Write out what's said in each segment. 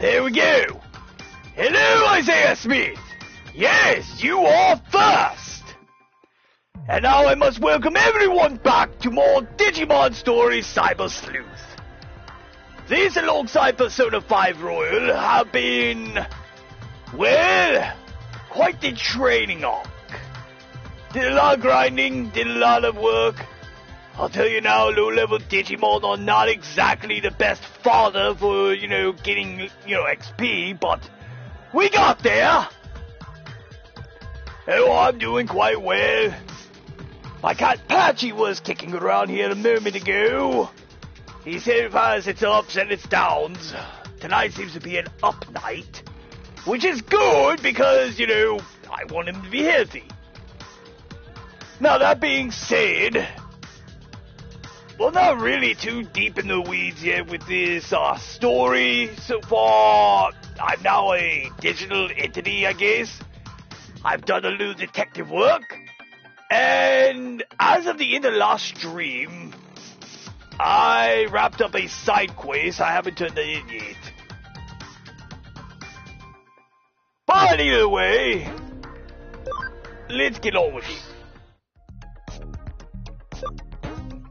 There we go. Hello, Isaiah Smith. Yes, you are first. And now I must welcome everyone back to more Digimon Stories Cyber Sleuth. These, alongside Persona 5 Royal, have been, well, quite the training arc. Did a lot of grinding, did a lot of work. I'll tell you now, low-level Digimon are not exactly the best fodder for, getting, XP, but we got there. Oh, I'm doing quite well. My cat Patchy was kicking around here a moment ago. He said it has its ups and its downs. Tonight seems to be an up night, which is good because, I want him to be healthy. Now, that being said, we're not really too deep in the weeds yet with this story so far. I'm now a digital entity, I guess. I've done a little detective work. And as of the end of last stream, I wrapped up a side quest. I haven't turned it in yet. But either way, let's get on with it.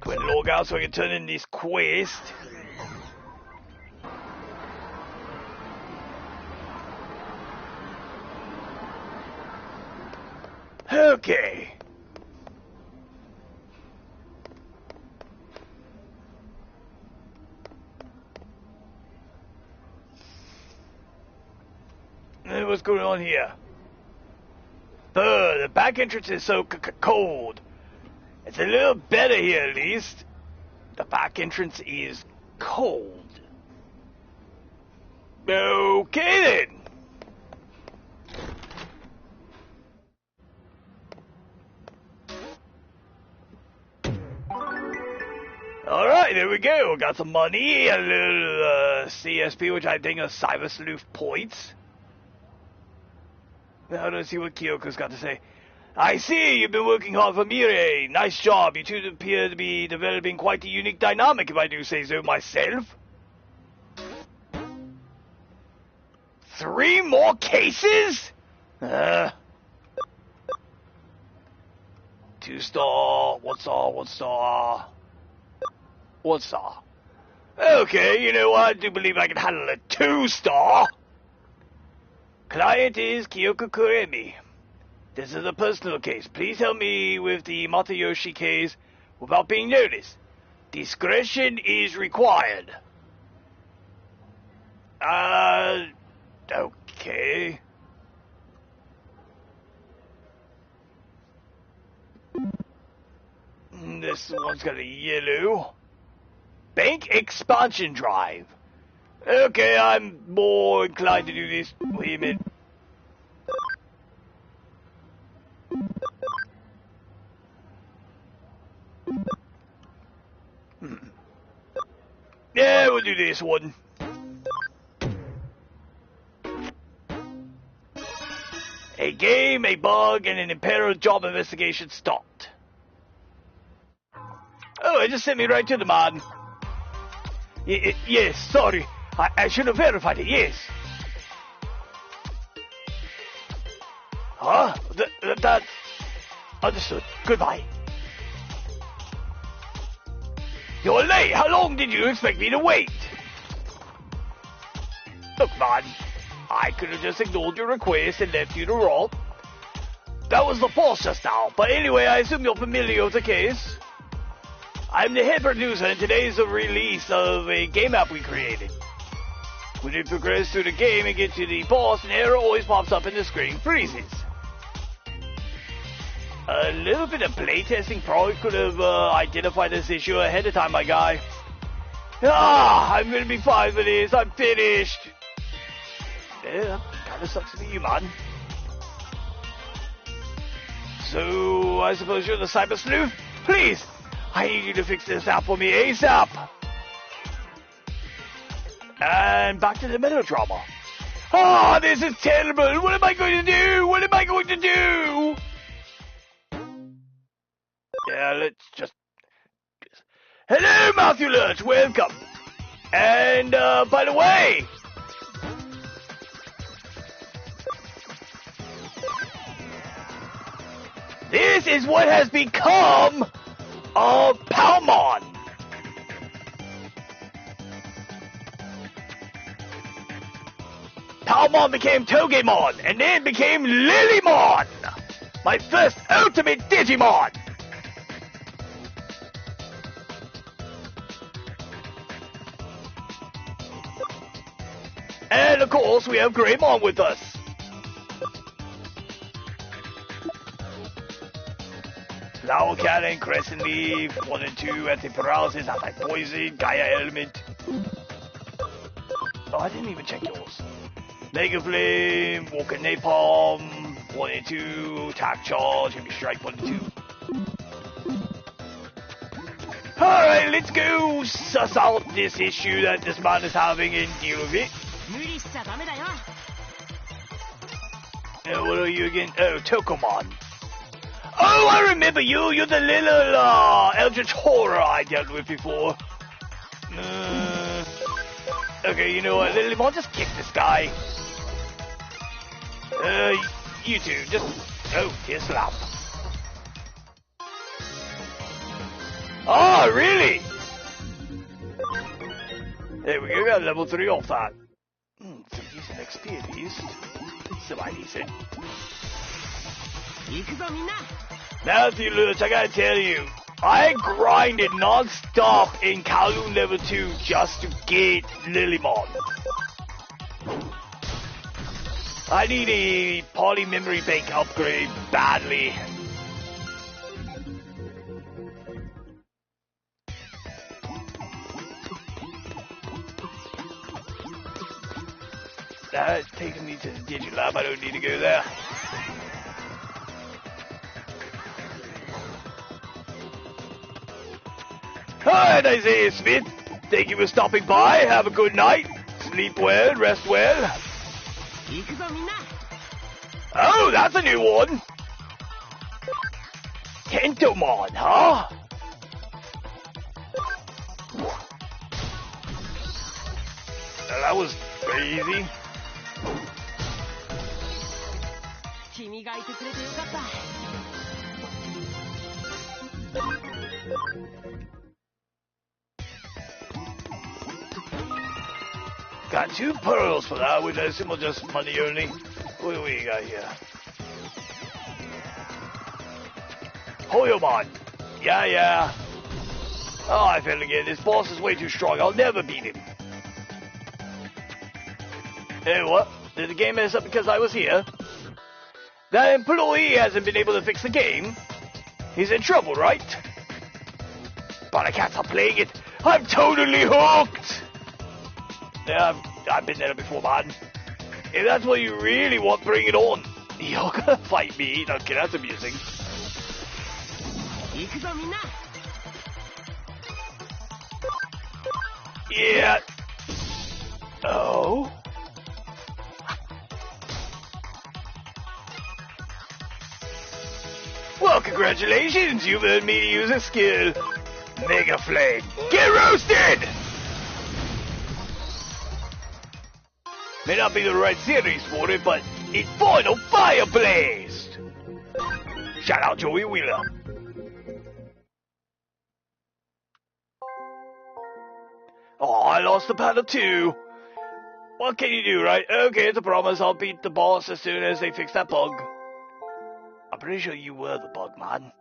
Go ahead and log out so I can turn in this quest. Okay. Hey, what's going on here? The back entrance is so cold. It's a little better here, at least. The back entrance is cold. Okay, then. Alright, there we go. Got some money, a little CSP, which I think are Cyber Sleuth points. Now let's see what Kyoko's got to say. I see you've been working hard for Mirai. Nice job. You two appear to be developing quite a unique dynamic, if I do say so myself. 3 more cases? 2-star, 1-star, 1-star. 1-star. Okay, you know what? I do believe I can handle a 2-star. Client is Kyoko Kuremi. This is a personal case. Please help me with the Matayoshi case without being noticed. Discretion is required. Okay. This one's got a yellow. Bank expansion drive. Okay, I'm more inclined to do this. Wait a minute. Yeah, we'll do this one. A game, a bug, and an imperial job investigation stopped. Oh, it just sent me right to the man. Yes, sorry. I should have verified it, yes. Huh? That... Understood. Goodbye. You're late. How long did you expect me to wait? Look, man. I could have just ignored your request and left you to rot. That was the false just now. But anyway, I assume you're familiar with the case. I'm the head producer, and today is the release of a game app we created. When you progress through the game and get to the boss, an error always pops up and the screen freezes. A little bit of playtesting probably could have identified this issue ahead of time, my guy. I'm gonna be fine with this. I'm finished. Yeah, kinda sucks to be you, man. So, I suppose you're the Cyber Sleuth? Please, I need you to fix this app for me ASAP. And back to the melodrama. This is terrible. What am I going to do? What am I going to do? Yeah, let's just... Hello, Matthew Lurch. Welcome. And, by the way, this is what has become Palmon. Palmon became Togemon, and then became Lilymon, my first ultimate Digimon. And of course, we have Greymon with us. Flower Cannon, Crescent Leaf, 1 and 2, Anti-Paralysis, Anti-Poison, Gaia Element. Oh, I didn't even check yours. Mega Flame, Walker Napalm, 1 and 2, Attack Charge, Heavy Strike, 1 and 2. Alright, let's go suss out this issue that this man is having and deal with it. What are you again? Oh, Tokomon. Oh, I remember you. You're the little Eldritch Horror I dealt with before. Okay, you know what? Lilymon, just kick this guy. You two, just... Oh, here's slap. Oh, really? There we go, got level 3 off that. Some decent XP at least. Semi-decent. Matthew Lutz, I gotta tell you, I grinded non-stop in Kowloon level 2 just to get Lilymon. I need a poly memory bank upgrade badly. That takes me to the Digilab, I don't need to go there. Alright, Isaiah Smith, thank you for stopping by, have a good night, sleep well, rest well. Oh, that's a new one. Tentomon, huh? That was crazy. Got 2 pearls for that, which I assume will just money only. What do we got here? Hoyomon. Yeah. Oh, I failed again. This boss is way too strong. I'll never beat him. Hey, what? Did the game mess up because I was here? That employee hasn't been able to fix the game. He's in trouble, right? But I can't stop playing it. I'm totally hooked! Yeah, I've been there before, man. If that's what you really want, bring it on. You're gonna fight me. Okay, that's amusing. Yeah. Oh? Well, congratulations. You've earned me to use a skill. Mega Flame. Get roasted! May not be the right series for it, but it's Final Fire Blast! Shout out Joey Wheeler. Oh, I lost the battle too. What can you do, right? Okay, it's a promise. I'll beat the boss as soon as they fix that bug. I'm pretty sure you were the bug, man.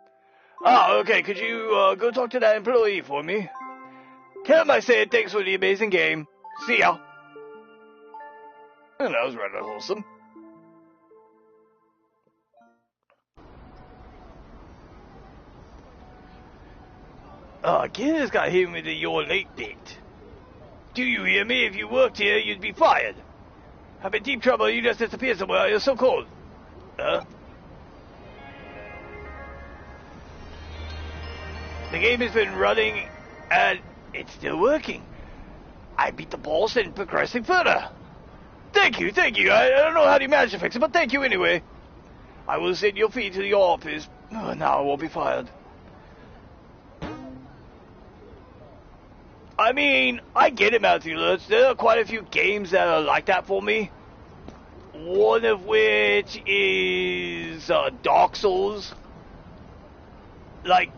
Oh, okay. Could you go talk to that employee for me? Tell him I said thanks for the amazing game. See ya. And that was rather wholesome. Again, this guy hit me with the "you're late" date. Do you hear me? If you worked here, you'd be fired. I'm in deep trouble. You just disappeared somewhere. You're so cold. The game has been running, and it's still working. I beat the boss and progressing further. Thank you. I don't know how you managed to fix it, but thank you anyway. I will send your feet to the office. Oh, now I won't be fired. I mean, I get it, Matthew Lutz. There are quite a few games that are like that for me. One of which is Dark Souls. Like,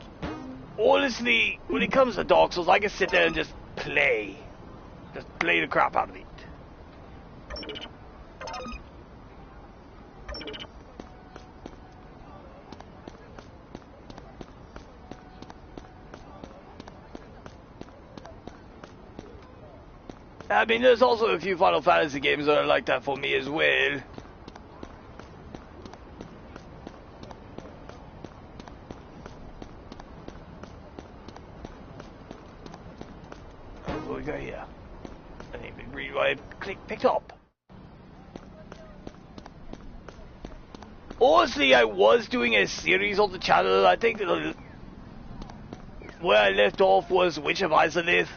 honestly, when it comes to Dark Souls, I can sit there and just play. Just play the crap out of it. I mean, there's also a few Final Fantasy games that are like that for me as well. What we got here? I didn't even read what I picked up. Honestly, I was doing a series on the channel. I think where I left off was Witch of Izalith.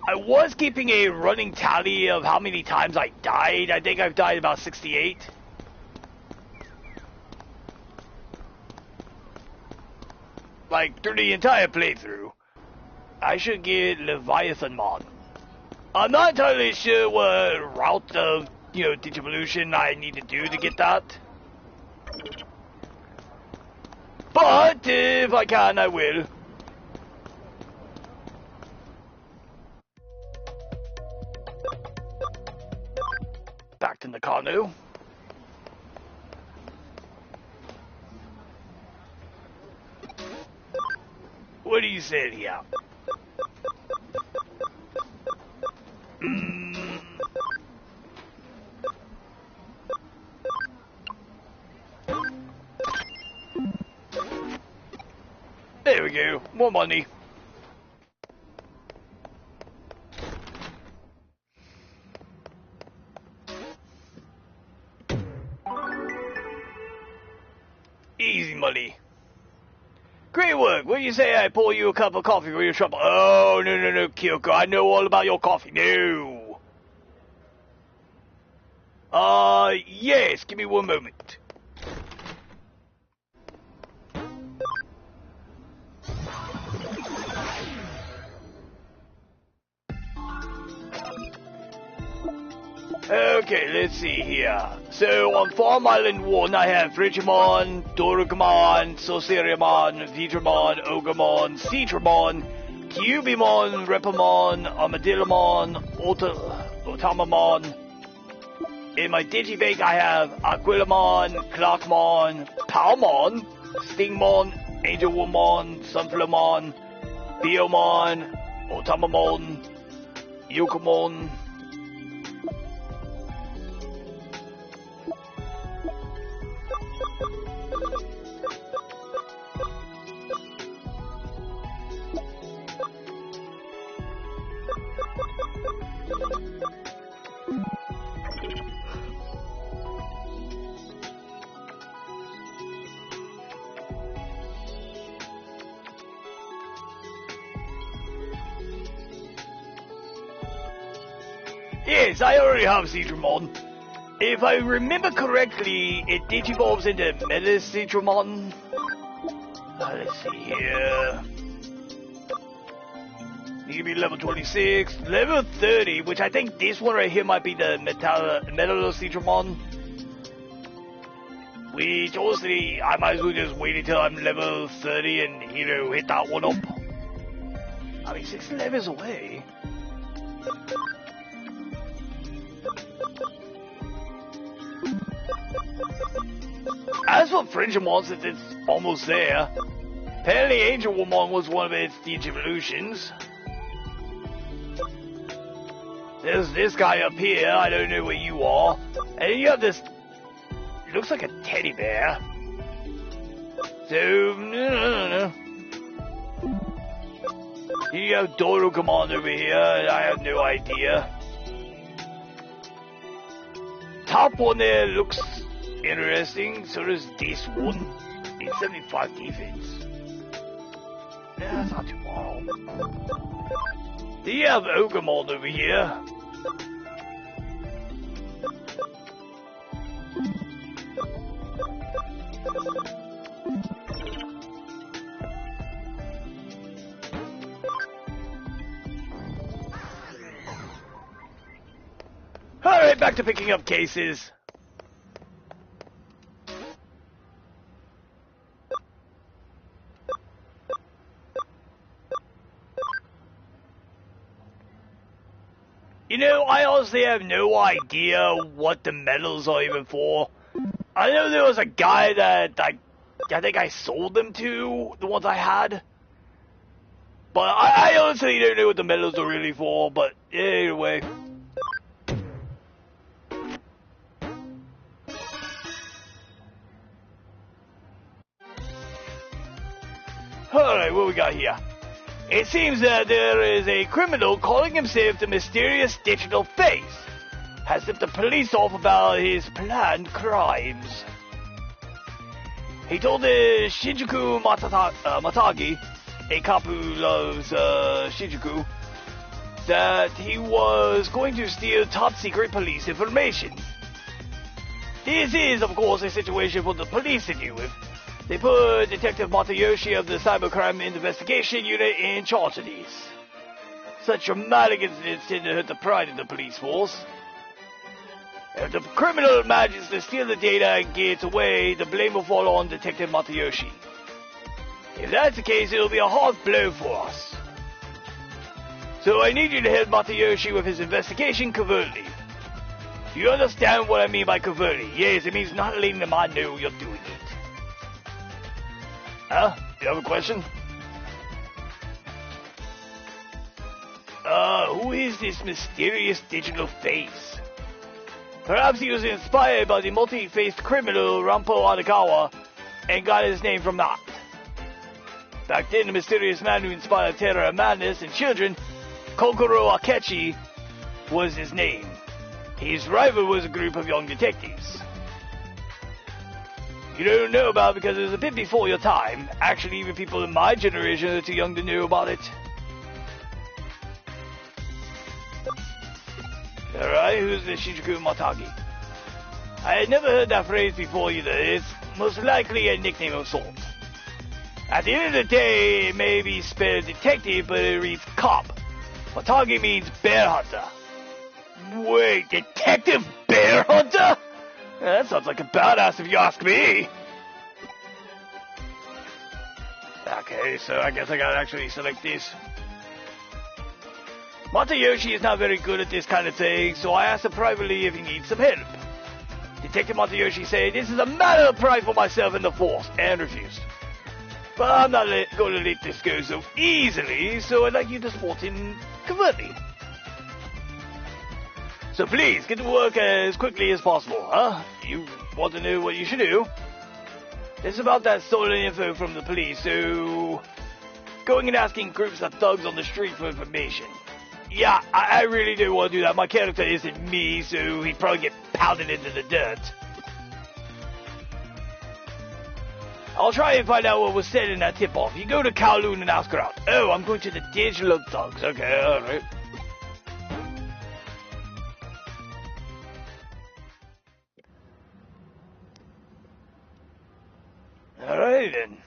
I was keeping a running tally of how many times I died. I think I've died about 68. Like, through the entire playthrough. I should get Leviathan Mon. I'm not entirely sure what route of, Digivolution I need to do to get that. But, if I can, I will. Back in the canoe. What do you say here? There we go. More money. Easy money. Great work. What do you say I pour you a cup of coffee for your trouble? Oh, no, Kyoko. I know all about your coffee. No. Yes. Give me one moment. Okay, let's see here. So, on Farm Island 1, I have Frigimon, Dorugmon, Sosiriamon, Vidramon, Ogremon, Seedramon, Cubimon, Repamon, Armadillomon, Otamamon. In my Digibank, I have Aquilamon, Clarkmon, Palmon, Stingmon, Angelwoman, Sunflowmon, Biomon, Otamamon, Yokomon. Yes, I already have Seedramon. If I remember correctly, it digivolves into Meta Seedramon. Let's see here. You can be level 26, level 30, which I think this one right here might be the Metal Seedramon. Which, honestly, I might as well just wait until I'm level 30 and, hit that one up. I mean, 6 levels away. As for Frigimon, since it's almost there, apparently Angelwoman was one of its Digivolutions. There's this guy up here, I don't know where you are. And you have this, it looks like a teddy bear. So, no. You have Dorugmon over here, I have no idea. Top one there looks interesting, so does this one. It's 75 defense. Yeah, that's not too bad. Do you have Ogremon over here? right back to picking up cases. You know, I honestly have no idea what the medals are even for. I know there was a guy that I think I sold them to, the ones I had. But I honestly don't know what the medals are really for, but anyway. Alright, what we got here? It seems that there is a criminal calling himself the mysterious digital face. Has tipped the police off about his planned crimes. He told the Shinjuku Matagi, a cop who loves Shinjuku, that he was going to steal top-secret police information. This is, of course, a situation for the police to deal with. They put Detective Matayoshi of the Cybercrime Investigation Unit in charge of these. Such dramatic incidents tend to hurt the pride of the police force. If the criminal manages to steal the data and gets away, the blame will fall on Detective Matayoshi. If that's the case, it'll be a hard blow for us. So I need you to help Matayoshi with his investigation covertly. Do you understand what I mean by covertly? Yes, it means not letting them know you're doing it. Huh? You have a question? Who is this mysterious digital face? Perhaps he was inspired by the multi-faced criminal Rampo Adagawa and got his name from that. Back then, the mysterious man who inspired terror and madness in children, Kokoro Akechi, was his name. His rival was a group of young detectives. You don't know about it because it was a bit before your time. Actually, even people in my generation are too young to know about it. Alright, who's the Shinjuku Matagi? I had never heard that phrase before either. It's most likely a nickname of sort. At the end of the day, it may be spelled detective, but it reads cop. Matagi means bear hunter. Wait, Detective Bear Hunter? That sounds like a badass if you ask me. Okay, so I guess I gotta actually select this. Matayoshi is not very good at this kind of thing, so I asked him privately if he needs some help. Detective Matayoshi said, "This is a matter of pride for myself and the force," and refused. But I'm not going to let this go so easily, so I'd like you to support him covertly. So please, get to work as quickly as possible, huh? You want to know what you should do? It's about that stolen info from the police, so going and asking groups of thugs on the street for information. Yeah, I really do want to do that. My character isn't me, so he'd probably get pounded into the dirt. I'll try and find out what was said in that tip-off. You go to Kowloon and ask her out. Oh, I'm going to the digital thugs. Okay, alright. Alright then.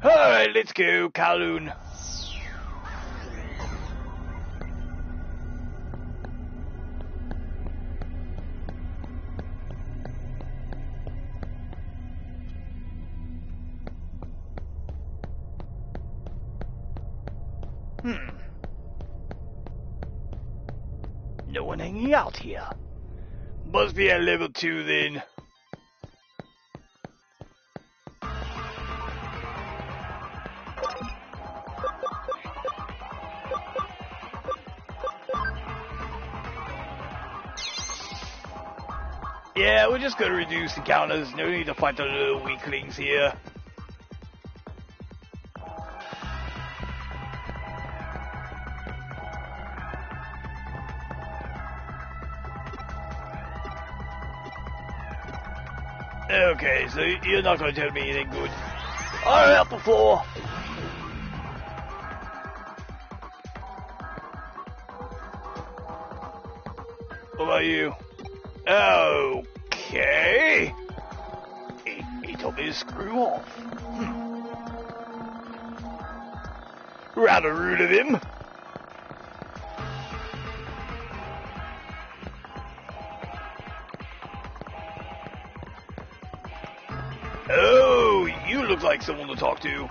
Alright, let's go, Kowloon. No one hanging out here. Must be at level 2 then. Yeah, we're just gonna reduce encounters. No need to fight the little weaklings here. Okay, so you're not going to tell me anything good. Alright, up the floor. What about you? Okay. He told me to screw off. Rather rude of him. Oh, you look like someone to talk to.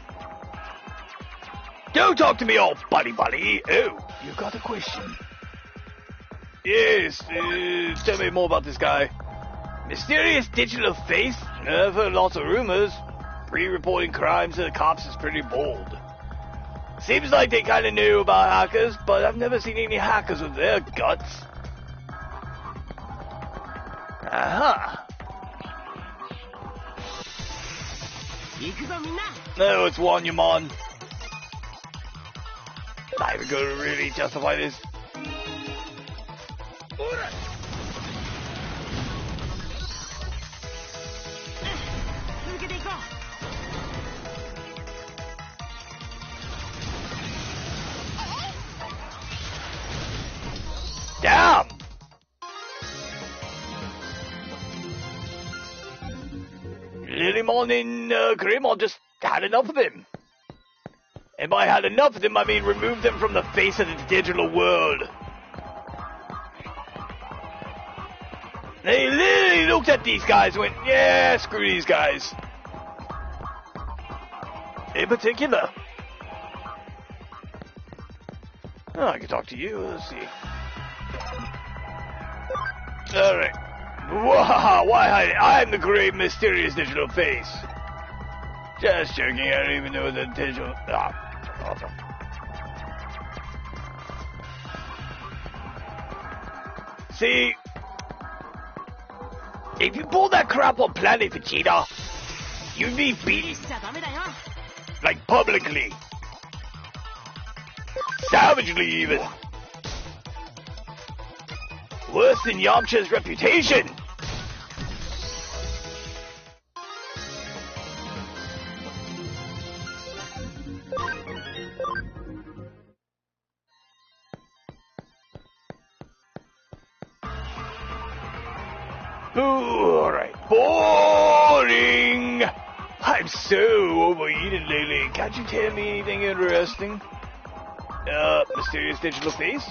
Don't talk to me all buddy. Oh, you got a question? Yes, tell me more about this guy. Mysterious digital face? I've heard lots of rumors. Pre-reporting crimes to the cops is pretty bold. Seems like they kind of knew about hackers, but I've never seen any hackers with their guts. Aha. No, it's Wanyamon. Not even going to really justify this. Damn! Lilymon and Greymon just had enough of him. And by had enough of him, I mean remove them from the face of the digital world. They literally looked at these guys and went, yeah, screw these guys. In particular. Oh, I can talk to you. Let's see. Alright. Wow, why hide it? I'm the great mysterious digital face. Just joking, I don't even know the digital... awesome. See, if you pull that crap on Planet Vegeta, you'd be beaten. Like publicly. Savagely even. Worse than Yamcha's reputation. Alright. Boring! I'm so overeaten lately. Can't you tell me anything interesting? Mysterious digital face?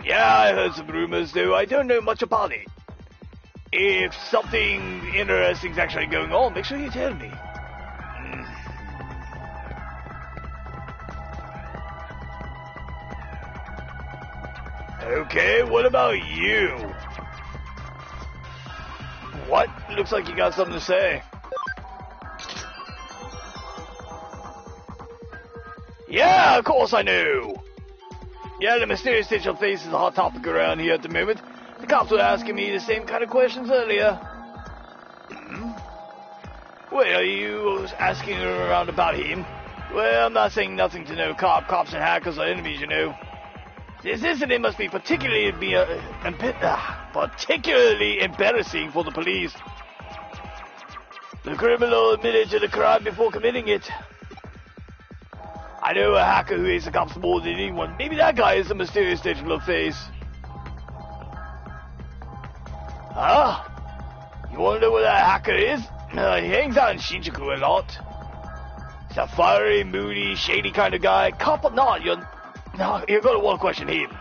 Yeah, I heard some rumors, though I don't know much about it. If something interesting's actually going on, make sure you tell me. Okay, what about you? What? Looks like you got something to say. Yeah, of course I know. Yeah, the mysterious digital face is a hot topic around here at the moment. The cops were asking me the same kind of questions earlier. Wait, are you asking around about him? Well, I'm not saying nothing to no cop. Cops and hackers are enemies, you know. This incident must be particularly embarrassing for the police. The criminal admitted to the crime before committing it. I know a hacker who hates the cops more than anyone. Maybe that guy is the mysterious digital face. Huh? You wanna know where that hacker is? He hangs out in Shinjuku a lot. He's a fiery, moody, shady kind of guy. Cop or not, you're gonna want to question him.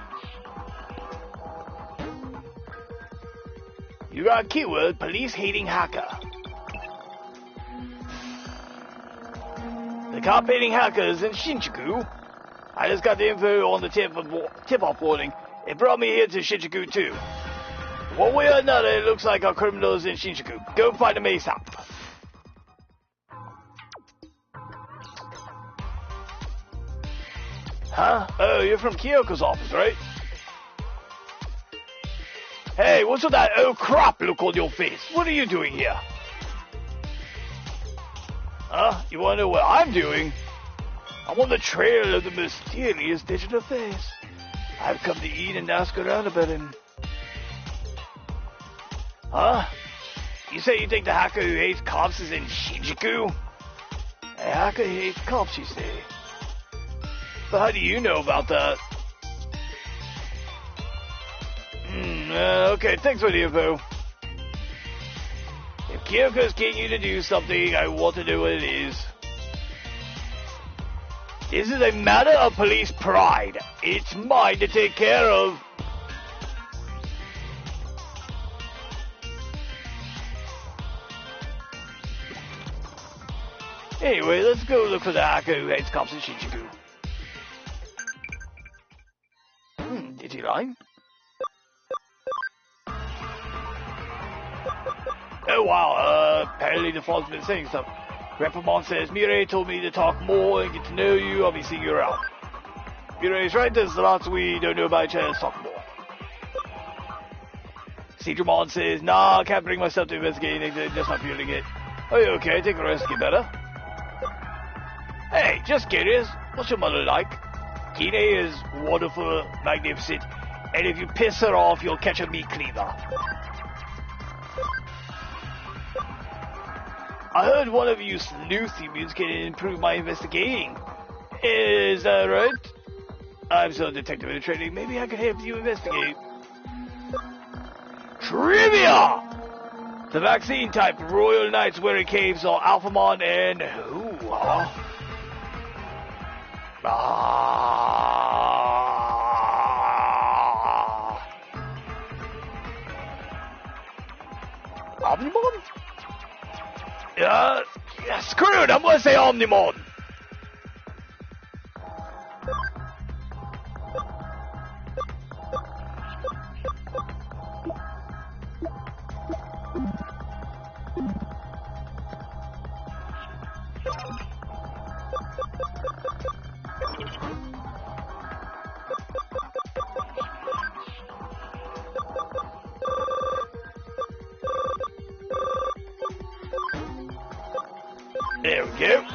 You got a keyword, police-hating hacker. The cop-hating hackers in Shinjuku. I just got the info on the tip-off warning. It brought me here to Shinjuku too. One way or another, it looks like our criminals in Shinjuku. Go find them ASAP. Huh? Oh, you're from Kyoko's office, right? Hey, what's with that oh crap look on your face? What are you doing here? Huh? You wanna know what I'm doing? I'm on the trail of the mysterious digital face. I've come to eat and ask around about him. Huh? You say you think the hacker who hates cops is in Shinjuku? A hacker who hates cops, you say? But how do you know about that? Okay, thanks for the info. If Kyoko's getting you to do something, I want to know what it is. This is a matter of police pride. It's mine to take care of. Anyway, let's go look for the hacker who hates cops in Shinjuku. Digiline? Oh wow, apparently the fog's been saying stuff. Reprimand says, Mirai told me to talk more and get to know you, I'll be seeing you around. Mirai's right, there's lots we don't know about each other, let's talk more. Digimon says, nah, I can't bring myself to investigate anything, just not feeling it. Are you okay? Take a rest, get better. Hey, just curious, what's your mother like? Kine is wonderful, magnificent, and if you piss her off, you'll catch a meat cleaver. I heard one of you sleuth humans can improve my investigating. Is that right? I'm still a detective in training. Maybe I could help you investigate. Trivia! The vaccine type Royal Knights wearing caves are Alphamon and who? Omnimon? Yeah, screw it, I'm gonna say Omnimon. There we go.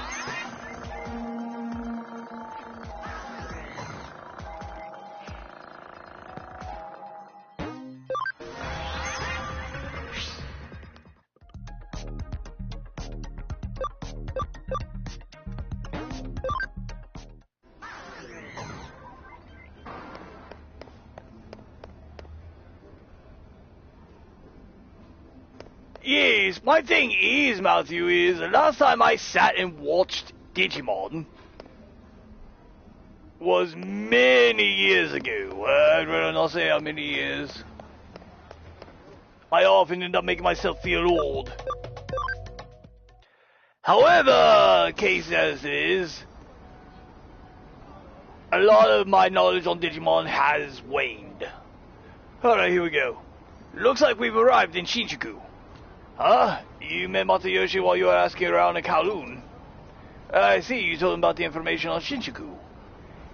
Yes, my thing is, Matthew, is the last time I sat and watched Digimon was many years ago. I'd rather not say how many years. I often end up making myself feel old. However, case as it is, a lot of my knowledge on Digimon has waned. Alright, here we go. Looks like we've arrived in Shinjuku. Huh? You met Matayoshi while you were asking around in Kowloon. I see, you told him about the information on Shinjuku.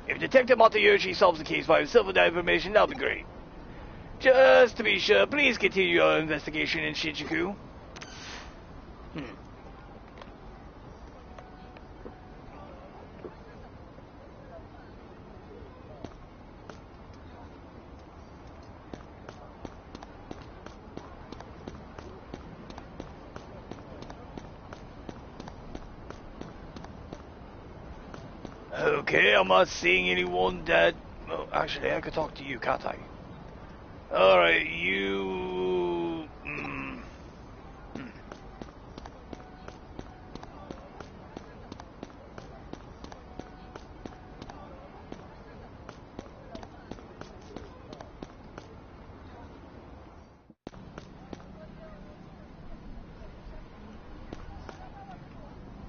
If Detective Matayoshi solves the case by himself with that information, that'll be great. Just to be sure, please continue your investigation in Shinjuku. Okay, I'm not seeing anyone that... Well, actually, I could talk to you, can't I? Alright, you...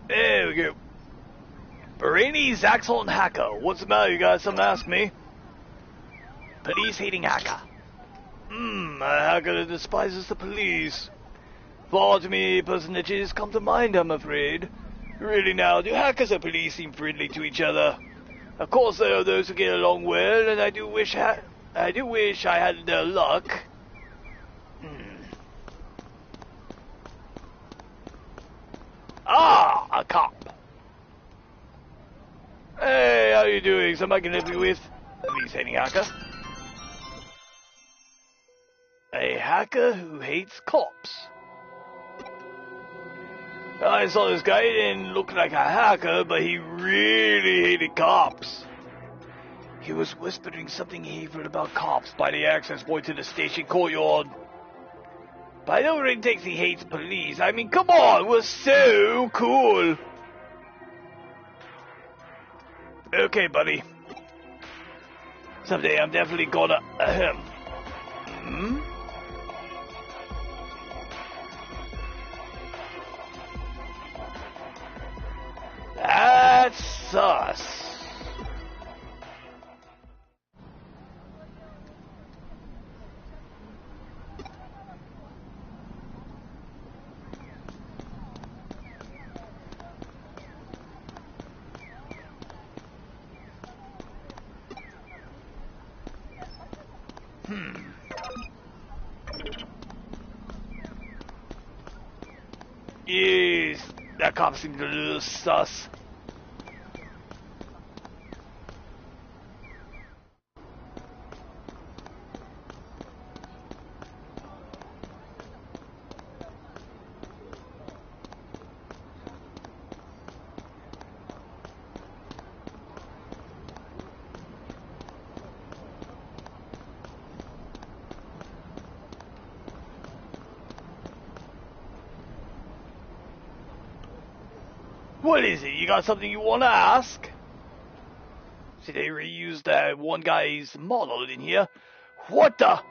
There we go. Brainy Zaxxon Hacker. What's the matter? You got something to ask me? Police-hating hacker. A hacker that despises the police. Thought to me, personages come to mind, I'm afraid. Really now, do hackers and police seem friendly to each other? Of course there are those who get along well, and I do wish I had their luck. Ah, a cop. Hey, how you doing? Somebody can help you with? Police-hating hacker. A hacker who hates cops. I saw this guy, he didn't look like a hacker, but he really hated cops. He was whispering something evil about cops by the access point to the station courtyard. But I don't really think he hates police. I mean, come on, we're so cool. Okay, buddy. Someday I'm definitely gonna... That's sus. Yes, that cop seems a little sus. What is it? You got something you want to ask? See, they reused that one guy's model in here. What the?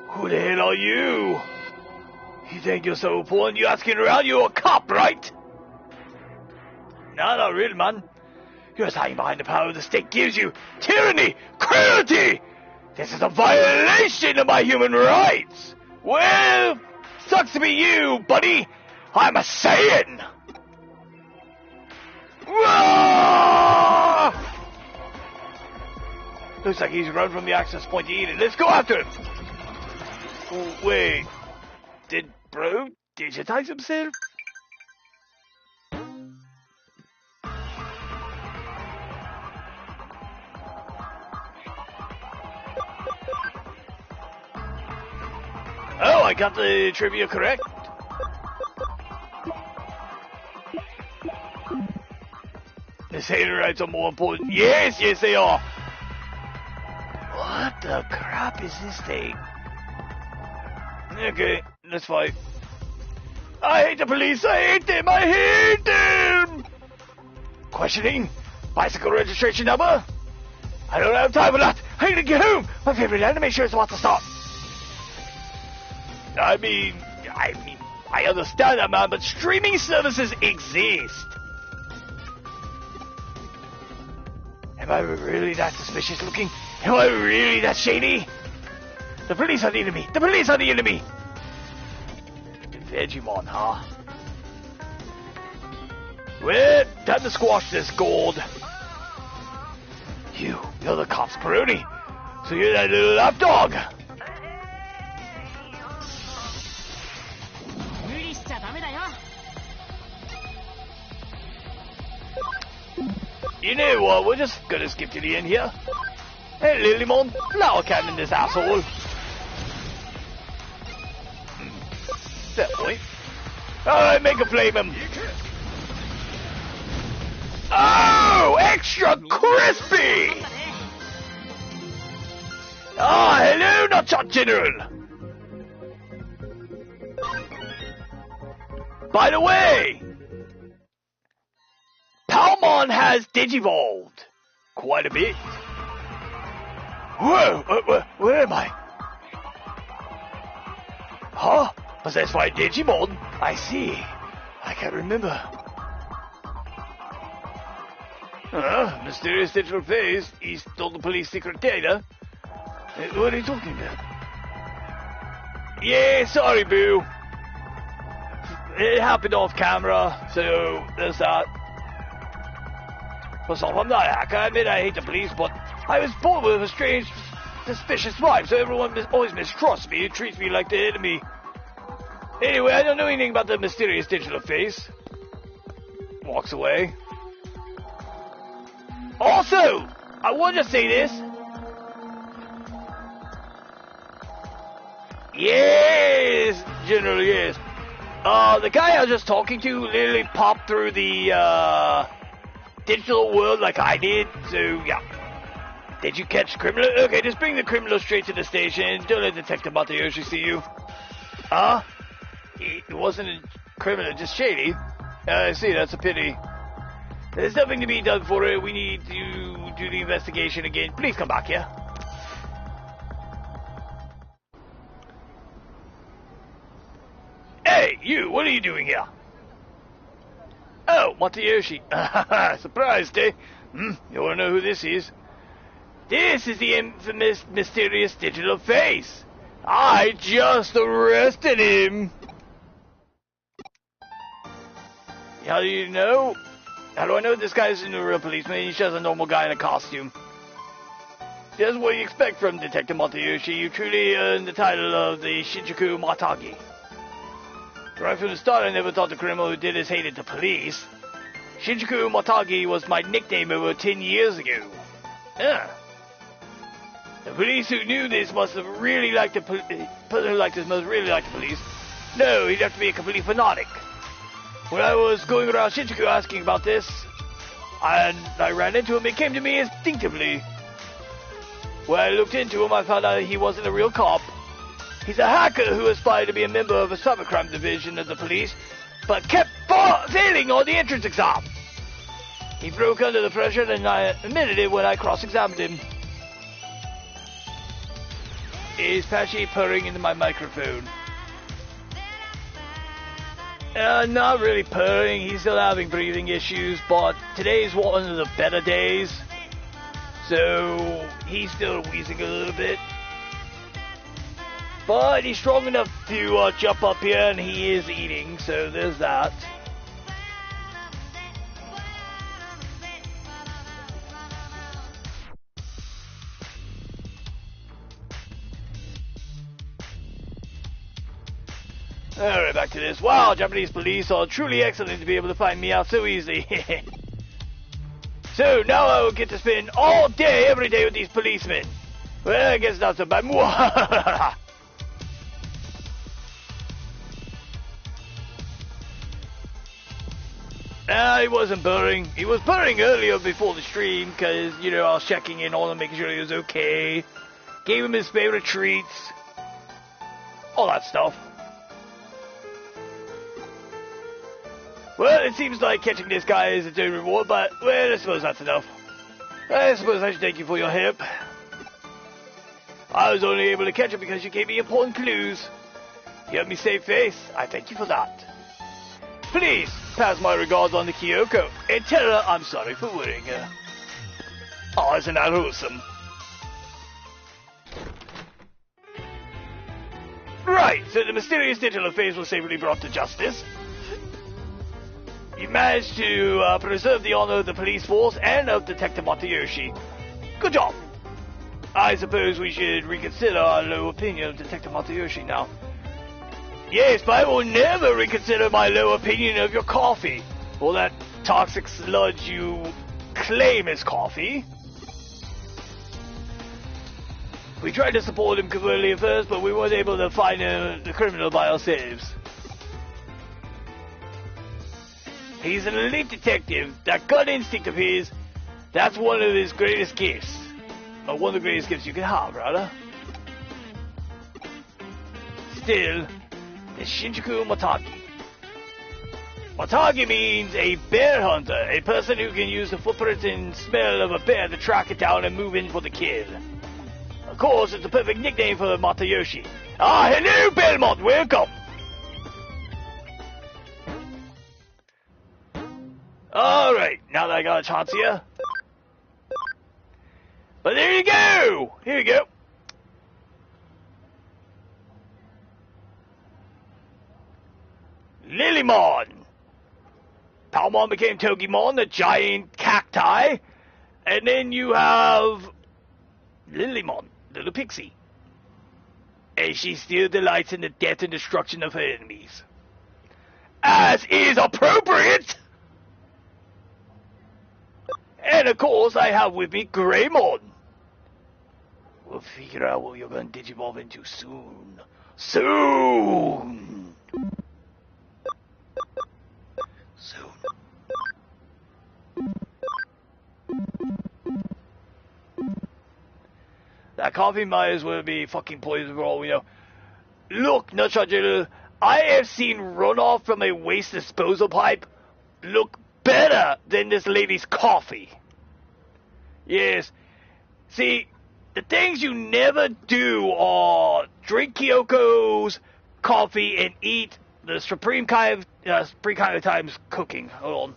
Who the hell are you? You think you're so important? You asking around? You're a cop, right? No, not really, man. You're hiding behind the power the state gives you. Tyranny! Cruelty! This is a violation of my human rights! Well, sucks to be you, buddy. I'm a Saiyan! Whoa! Looks like he's run from the access point to Eden. Let's go after him! Oh, wait. Did bro digitize himself? Oh, I got the trivia correct. The sailor rights are more important. Yes, yes they are. What the crap is this thing? Okay, let's fight. I hate the police. I hate them. I hate them. Questioning. Bicycle registration number. I don't have time for that. I need to get home. My favorite animation is about to start. I mean, I understand that, man, but streaming services exist. Am I really that suspicious looking? Am I really that shady? The police are the enemy. The police are the enemy. Digimon, huh? Well, time to squash this gold. You're the cops, Peroni. So you're that little lapdog. You know what, we're just gonna skip to the end here. Hey, Lilymon, flower cannon this asshole. That boy. Alright, make a flame him. Oh, extra crispy! Ah, hello, Nutshot General. By the way, Palmon has digivolved quite a bit. Whoa, where am I? Huh? Possessed by Digimon? I see. I can't remember. Mysterious digital face. He stole the police secret data. What are you talking about? Yeah, sorry, boo. It happened off camera, so there's that. First off, I'm not a hacker. I admit I hate the police, but I was born with a strange, suspicious vibe, so everyone always mistrusts me and treats me like the enemy. Anyway, I don't know anything about the mysterious digital face. Walks away. Also, I want to say this. Yes, General, yes. The guy I was just talking to literally popped through the, digital world like I did, so yeah. Did you catch the criminal? Okay, just bring the criminal straight to the station. Don't let Detective Matayoshi see you. It wasn't a criminal, just shady. I see, that's a pity. There's nothing to be done for it. We need to do the investigation again. Please come back here. Hey, you, what are you doing here? Oh, Matayoshi. Surprised, eh? You wanna know who this is? This is the infamous, mysterious digital face. I just arrested him. How do you know? How do I know this guy isn't a real policeman? He's just a normal guy in a costume. Just what you expect from Detective Matayoshi. You truly earned the title of the Shinjuku Matagi. Right from the start, I never thought the criminal who did this hated the police. Shinjuku Matagi was my nickname over 10 years ago. The police who knew this must have really liked the person who liked this must really like the police. No, he'd have to be a complete fanatic. When I was going around Shinjuku asking about this, and I ran into him, it came to me instinctively. When I looked into him, I found out he wasn't a real cop. He's a hacker who aspired to be a member of a cybercrime division of the police, but kept failing on the entrance exam. He broke under the pressure, and I admitted it when I cross-examined him. Is Patchy purring into my microphone? Not really purring, he's still having breathing issues, but today's one of the better days, so he's still wheezing a little bit. But he's strong enough to jump up here, and he is eating, so there's that. Alright, back to this. Wow, Japanese police are truly excellent to be able to find me out so easily. So, now I will get to spend all day, every day with these policemen. Well, I guess not so bad. He wasn't purring. He was purring earlier before the stream, because, you know, I was checking in on him, making sure he was okay. Gave him his favorite treats. All that stuff. Well, it seems like catching this guy is its own reward, but, well, I suppose that's enough. I suppose I should thank you for your help. I was only able to catch him because you gave me important clues. You helped me save face. I thank you for that. Please, pass my regards on to Kyoko, and tell her I'm sorry for worrying her. Oh, isn't that wholesome? Right, so the mysterious digital face was safely brought to justice. You managed to preserve the honor of the police force and of Detective Matayoshi. Good job. I suppose we should reconsider our low opinion of Detective Matayoshi now. Yes, but I will never reconsider my low opinion of your coffee, or that toxic sludge you claim is coffee. We tried to support him covertly at first, but we weren't able to find the criminal by ourselves. He's an elite detective. That gut instinct of his, that's one of his greatest gifts. Or one of the greatest gifts you can have, rather. Still, the Shinjuku Matagi. Matagi means a bear hunter, a person who can use the footprints and smell of a bear to track it down and move in for the kill. Of course, it's the perfect nickname for Matayoshi. Ah, hello, Belmont, welcome! Alright, now that I got a chance here. But there you go! Here we go. Lilymon. Palmon became Togimon, the giant cacti. And then you have Lilymon, the little pixie. And she still delights in the death and destruction of her enemies. As is appropriate! And of course, I have with me Greymon. We'll figure out what you're going to digivolve into soon. Soon! coffee might as well be fucking poison for all we know. Look, Nutshot Jill, I have seen runoff from a waste disposal pipe look better than this lady's coffee. Yes. See, the things you never do are drink Kyoko's coffee and eat the supreme kind of times cooking. Hold on.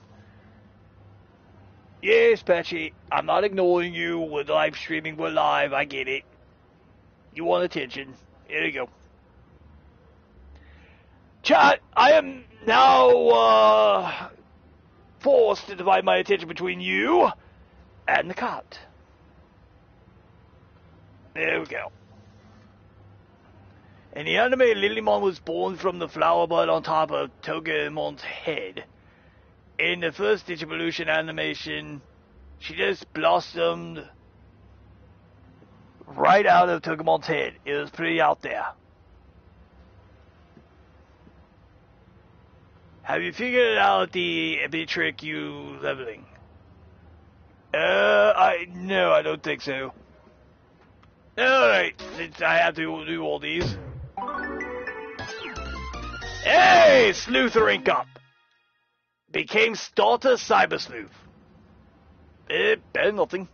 Yes, Patchy, I'm not ignoring you. We're live streaming, we're live, I get it. You want attention. Here you go. Chat, I am now, forced to divide my attention between you and the cat. There we go. In the anime, Lilymon was born from the flower bud on top of Togemon's head. In the first Digivolution animation, she just blossomed right out of Togemon's head. It was pretty out there. Have you figured out the trick you leveling? No, I don't think so. Alright, since I have to do all these. Hey, Sleuth rank up. Became starter Cyber Sleuth. Better nothing.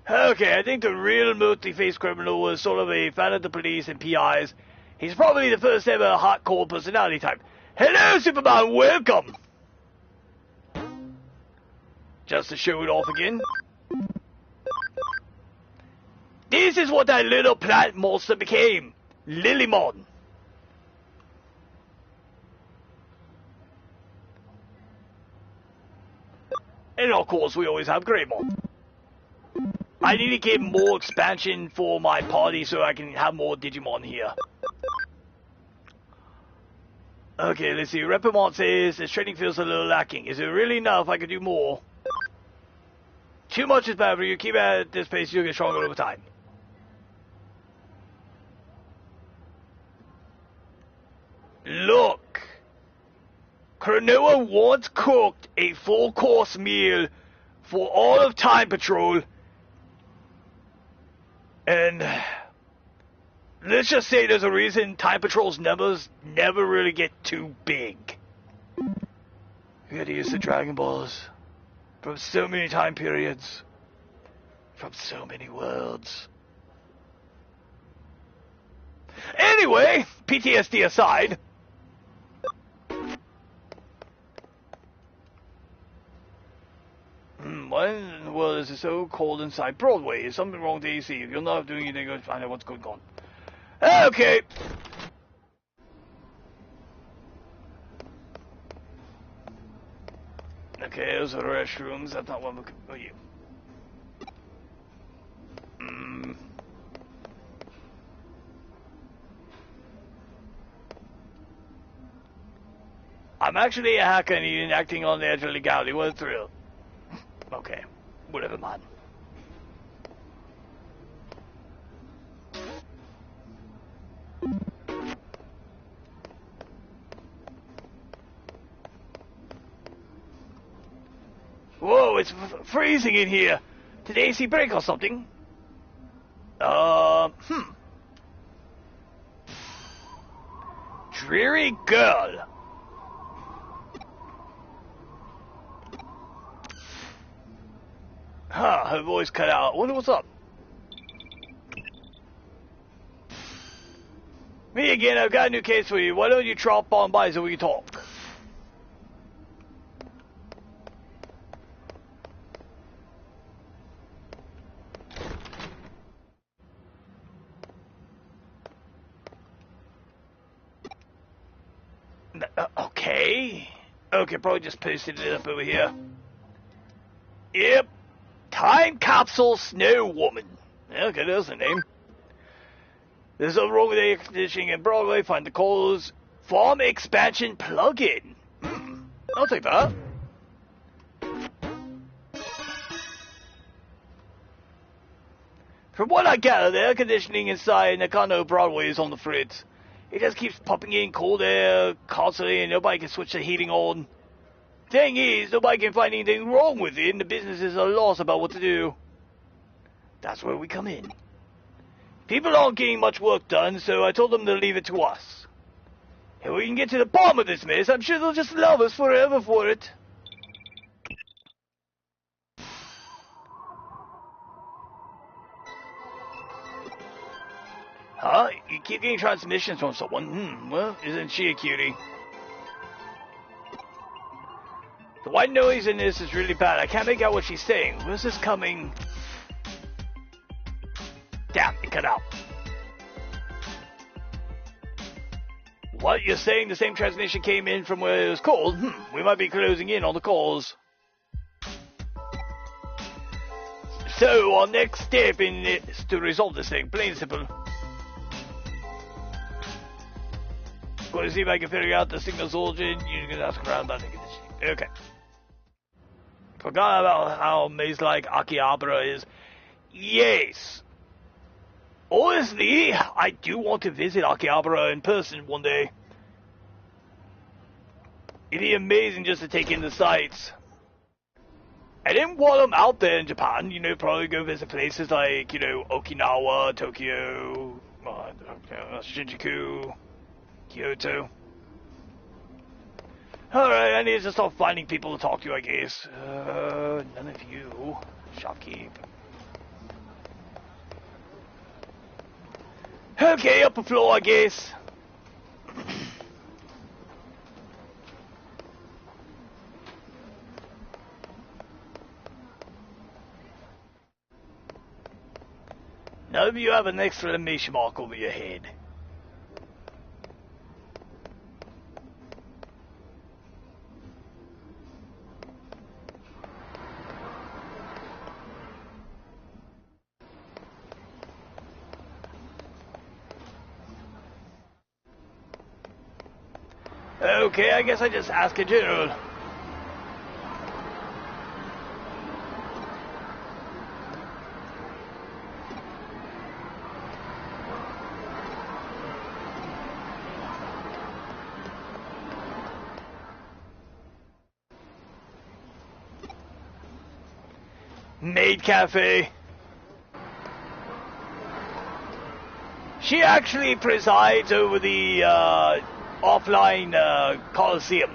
Okay, I think the real multi-faced criminal was sort of a fan of the police and PIs. He's probably the first ever hardcore personality type. Hello, Superman, welcome! Just to show it off again. This is what that little plant monster became. Lilymon. And of course, we always have Greymon. I need to get more expansion for my party so I can have more Digimon here. Okay, let's see. Reprimand says this training feels a little lacking. Is it really enough? I could do more. Too much is bad for you. Keep at this pace, you'll get stronger over time. Look. Cronoa once cooked a full-course meal for all of Time Patrol. And let's just say there's a reason Time Patrol's numbers never really get too big. You gotta use the Dragon Balls from so many time periods, from so many worlds. Anyway, PTSD aside, why in the world is it so cold inside Broadway? Is something wrong with the AC? If you're not doing anything, go find out what's going on. Okay. Okay, those are the restrooms. That's not what I'm looking for. You. I'm actually a hacker and even acting on the edge of legality. What a thrill. Okay, whatever, man. Whoa, it's freezing in here. Did the AC break or something? Dreary girl. Huh, her voice cut out. Wonder what's up. Me again, I've got a new case for you. Why don't you drop on by so we can talk? Okay. Okay, probably just pasted it up over here. Yep. Time Capsule Snow Woman. Okay, there's the name. There's something wrong with the air conditioning in Broadway. Find the cause. Farm expansion plugin. I'll take that. From what I gather, the air conditioning inside Nakano Broadway is on the fritz. It just keeps pumping in cold air constantly and nobody can switch the heating on. Thing is, nobody can find anything wrong with it and the business is at a loss about what to do. That's where we come in. People aren't getting much work done, so I told them to leave it to us. If we can get to the bottom of this mess, I'm sure they'll just love us forever for it. Huh? You keep getting transmissions from someone? Well, isn't she a cutie? The white noise in this is really bad. I can't make out what she's saying. Where's this coming? Damn, it cut out. What? You're saying the same transmission came in from where it was cold? We might be closing in on the calls. So, our next step in it is to resolve this thing. Plain and simple. Going to see if I can figure out the signal's origin. You can ask around about it. Okay. Forgot about how maze-like Akihabara is. Yes. Honestly, I do want to visit Akihabara in person one day. It'd be amazing just to take in the sights. And then while I'm out there in Japan, probably go visit places like, Okinawa, Tokyo, Shinjuku, Kyoto. Alright, I need to start finding people to talk to, I guess. None of you. Shopkeep. Okay, upper floor, I guess. None of you have an exclamation mark over your head. Okay, I guess I just ask in general. Maid Cafe. She actually presides over the offline Coliseum.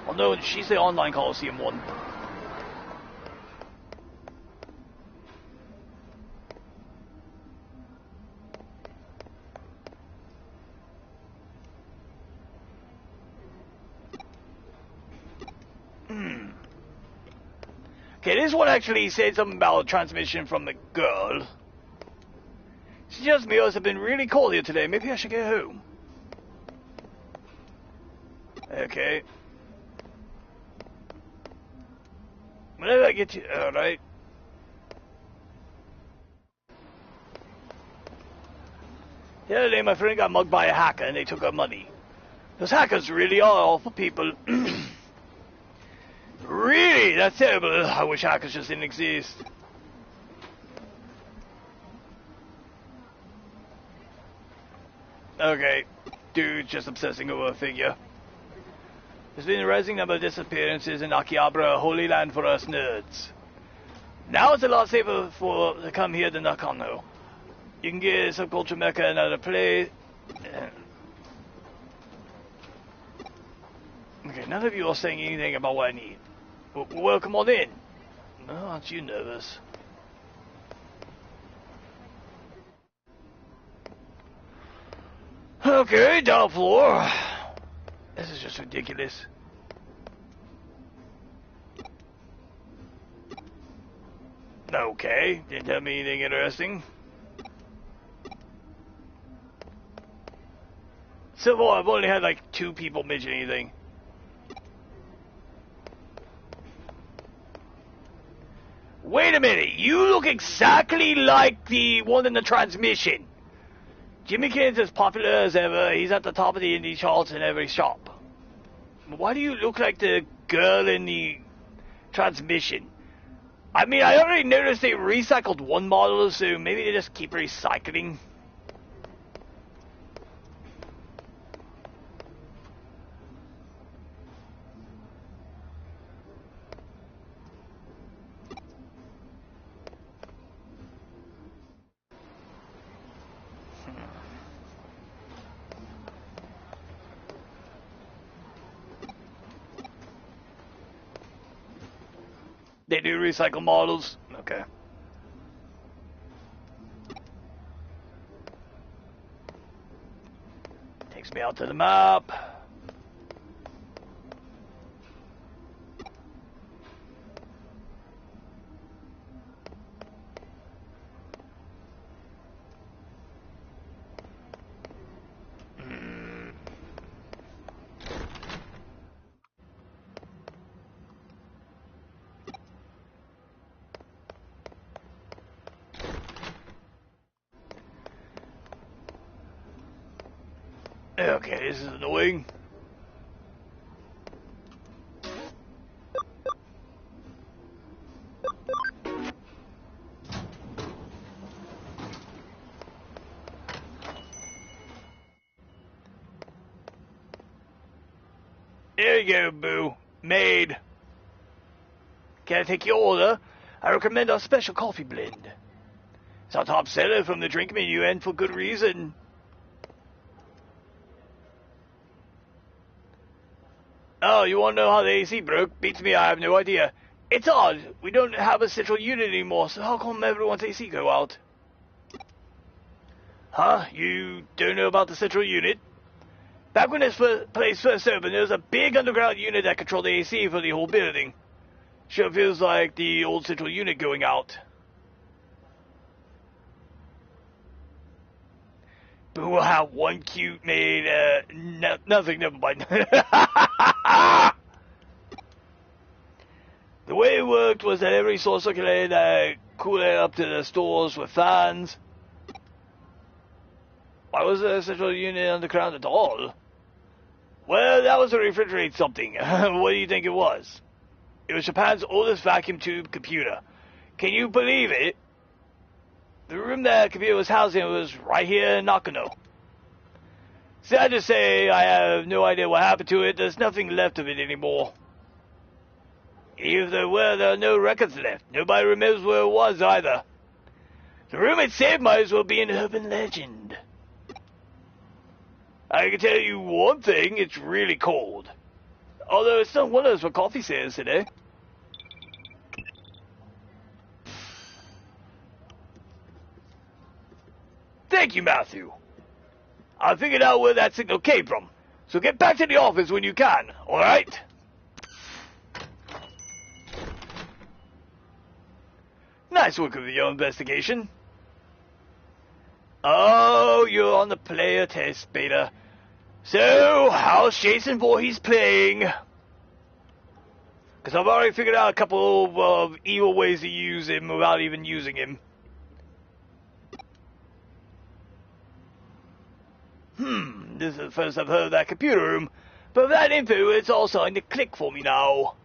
Oh no, she's the online Coliseum one. Okay, this one actually said something about transmission from the girl. She just must have been really cold here today. Maybe I should get home. Okay. Whenever I get to... Alright. The other day my friend got mugged by a hacker and they took her money. Those hackers really are awful people. Really? That's terrible. I wish hackers just didn't exist. Okay. Dude, just obsessing over a figure. There's been a rising number of disappearances in Akihabara, a holy land for us nerds. Now it's a lot safer to come here than Nakano. You can get a subculture mecca another place. Okay, none of you are saying anything about what I need. Well, come on in. Oh, aren't you nervous? Okay, down floor. This is just ridiculous. Okay, didn't tell me anything interesting. So far, I've only had like 2 people mention anything. Wait a minute, you look exactly like the one in the transmission. Jimmy Kinn's as popular as ever. He's at the top of the indie charts in every shop. Why do you look like the girl in the transmission? I mean, I already noticed they recycled one model, so maybe they just keep recycling. They do recycle models. Okay. Takes me out to the map. Okay, this is annoying. There you go, boo. Made. Can I take your order? I recommend our special coffee blend. It's our top seller from the drink menu and for good reason. Oh, you want to know how the AC broke? Beats me, I have no idea. It's odd. We don't have a central unit anymore, so how come everyone's AC go out? Huh? You don't know about the central unit? Back when this place first opened, there was a big underground unit that controlled the AC for the whole building. Sure feels like the old central unit going out. But we'll have one cute maid, nothing, never mind. The way it worked was that every store circulated cool air up to the stores with fans. Why was there a central unit underground at all? Well, that was to refrigerate something. What do you think it was? It was Japan's oldest vacuum tube computer. Can you believe it? The room that the computer was housed in was right here in Nakano. Sad to say, I have no idea what happened to it. There's nothing left of it anymore. Even if there were, there are no records left. Nobody remembers where it was either. The room it saved might as well be an urban legend. I can tell you one thing, it's really cold. Although it's not one of those for coffee sales today. Thank you, Matthew. I figured out where that signal came from, so get back to the office when you can, alright? Nice work with your investigation. Oh, you're on the player test beta. So, how's Jason Voorhees playing? Because I've already figured out a couple of evil ways to use him without even using him. This is the first I've heard of that computer room, but with that info, it's all starting to click for me now.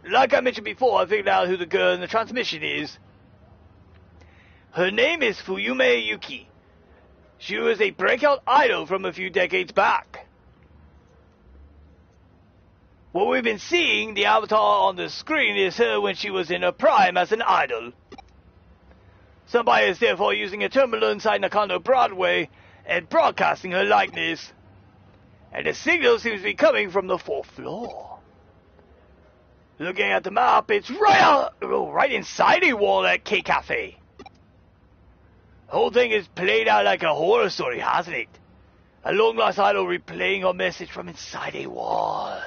Like I mentioned before, I figured out who the girl in the transmission is. Her name is Fuyume Yuki. She was a breakout idol from a few decades back. What we've been seeing, the avatar on the screen, is her when she was in her prime as an idol. Somebody is therefore using a terminal inside Nakano Broadway and broadcasting her likeness. And the signal seems to be coming from the 4th floor. Looking at the map, it's right inside a wall at K Cafe. The whole thing is played out like a horror story, hasn't it? A long-lost idol replaying her message from inside a wall.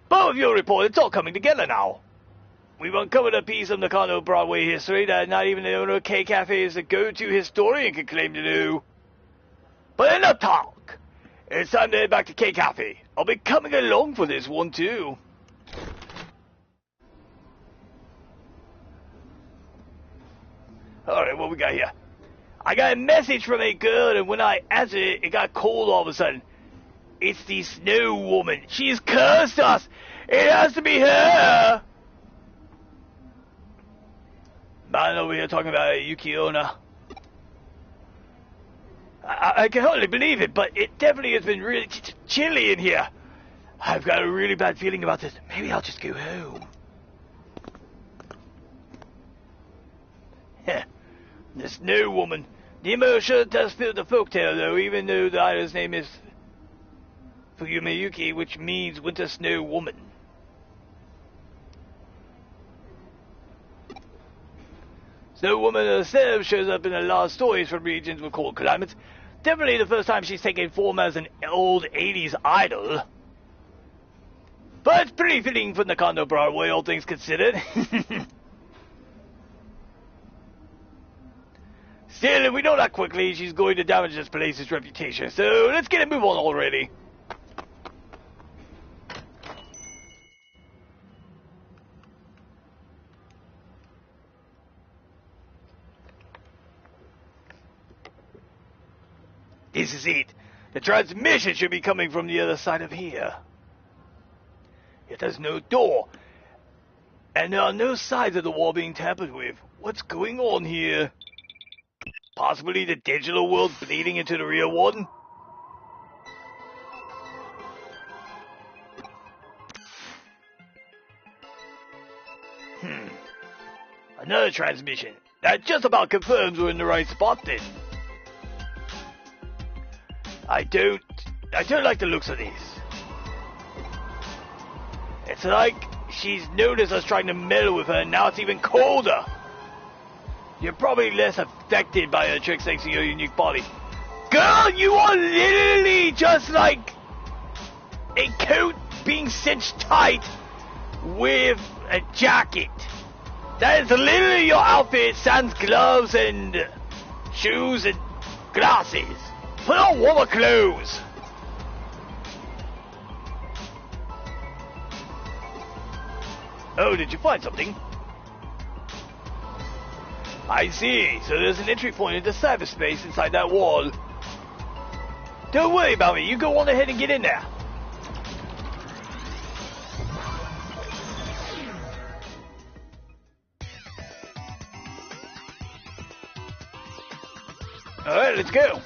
But with your report, it's all coming together now. We've uncovered a piece of Nakano Broadway history that not even the owner of K Cafe is a go-to historian can claim to know. But enough talk. It's time to head back to K Cafe. I'll be coming along for this one too. Alright, what we got here? I got a message from a girl, and when I answered it, it got cold all of a sudden. It's the Snow Woman. She's cursed us. It has to be her. Man over here talking about Yuki Onna. I can hardly believe it, but it definitely has been really chilly in here. I've got a really bad feeling about this. Maybe I'll just go home. The Snow Woman. The immersion does fit the folktale, though, even though the idol's name is Fuyume Yuki, which means Winter Snow Woman. The woman herself shows up in a lot of stories from regions with cold climates. Definitely the first time she's taken form as an old 80s idol. But it's pretty fitting from the condo Broadway, all things considered. Still, if we know that quickly, she's going to damage this place's reputation. So let's get a move on already. This is it. The transmission should be coming from the other side of here. Yet there's no door. And there are no sides of the wall being tampered with. What's going on here? Possibly the digital world bleeding into the real one? Another transmission. That just about confirms we're in the right spot then. I don't like the looks of this. It's like she's noticed us trying to meddle with her and now it's even colder. You're probably less affected by her tricks thanks to your unique body. Girl, you are literally just like a coat being cinched tight with a jacket. That is literally your outfit, sans gloves and shoes and glasses. Put on warmer clothes. Oh, did you find something? I see. So there's an entry point into cyberspace inside that wall. Don't worry about me. You go on ahead and get in there. Alright, let's go.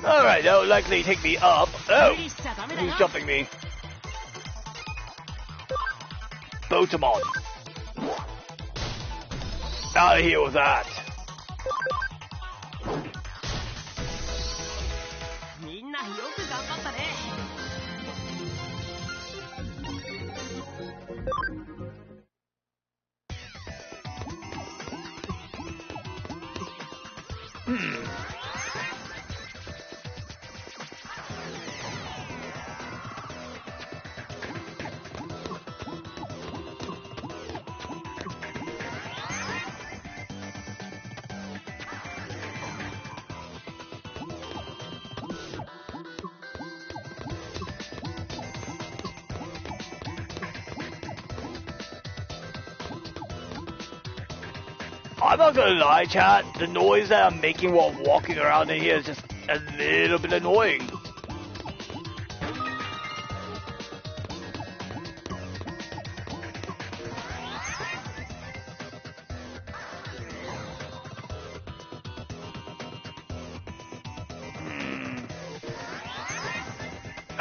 Alright, that will likely take me up. Oh! Who's jumping me? Botamon. Out of here with that. I'm not gonna lie, chat, the noise that I'm making while walking around in here is just a little bit annoying.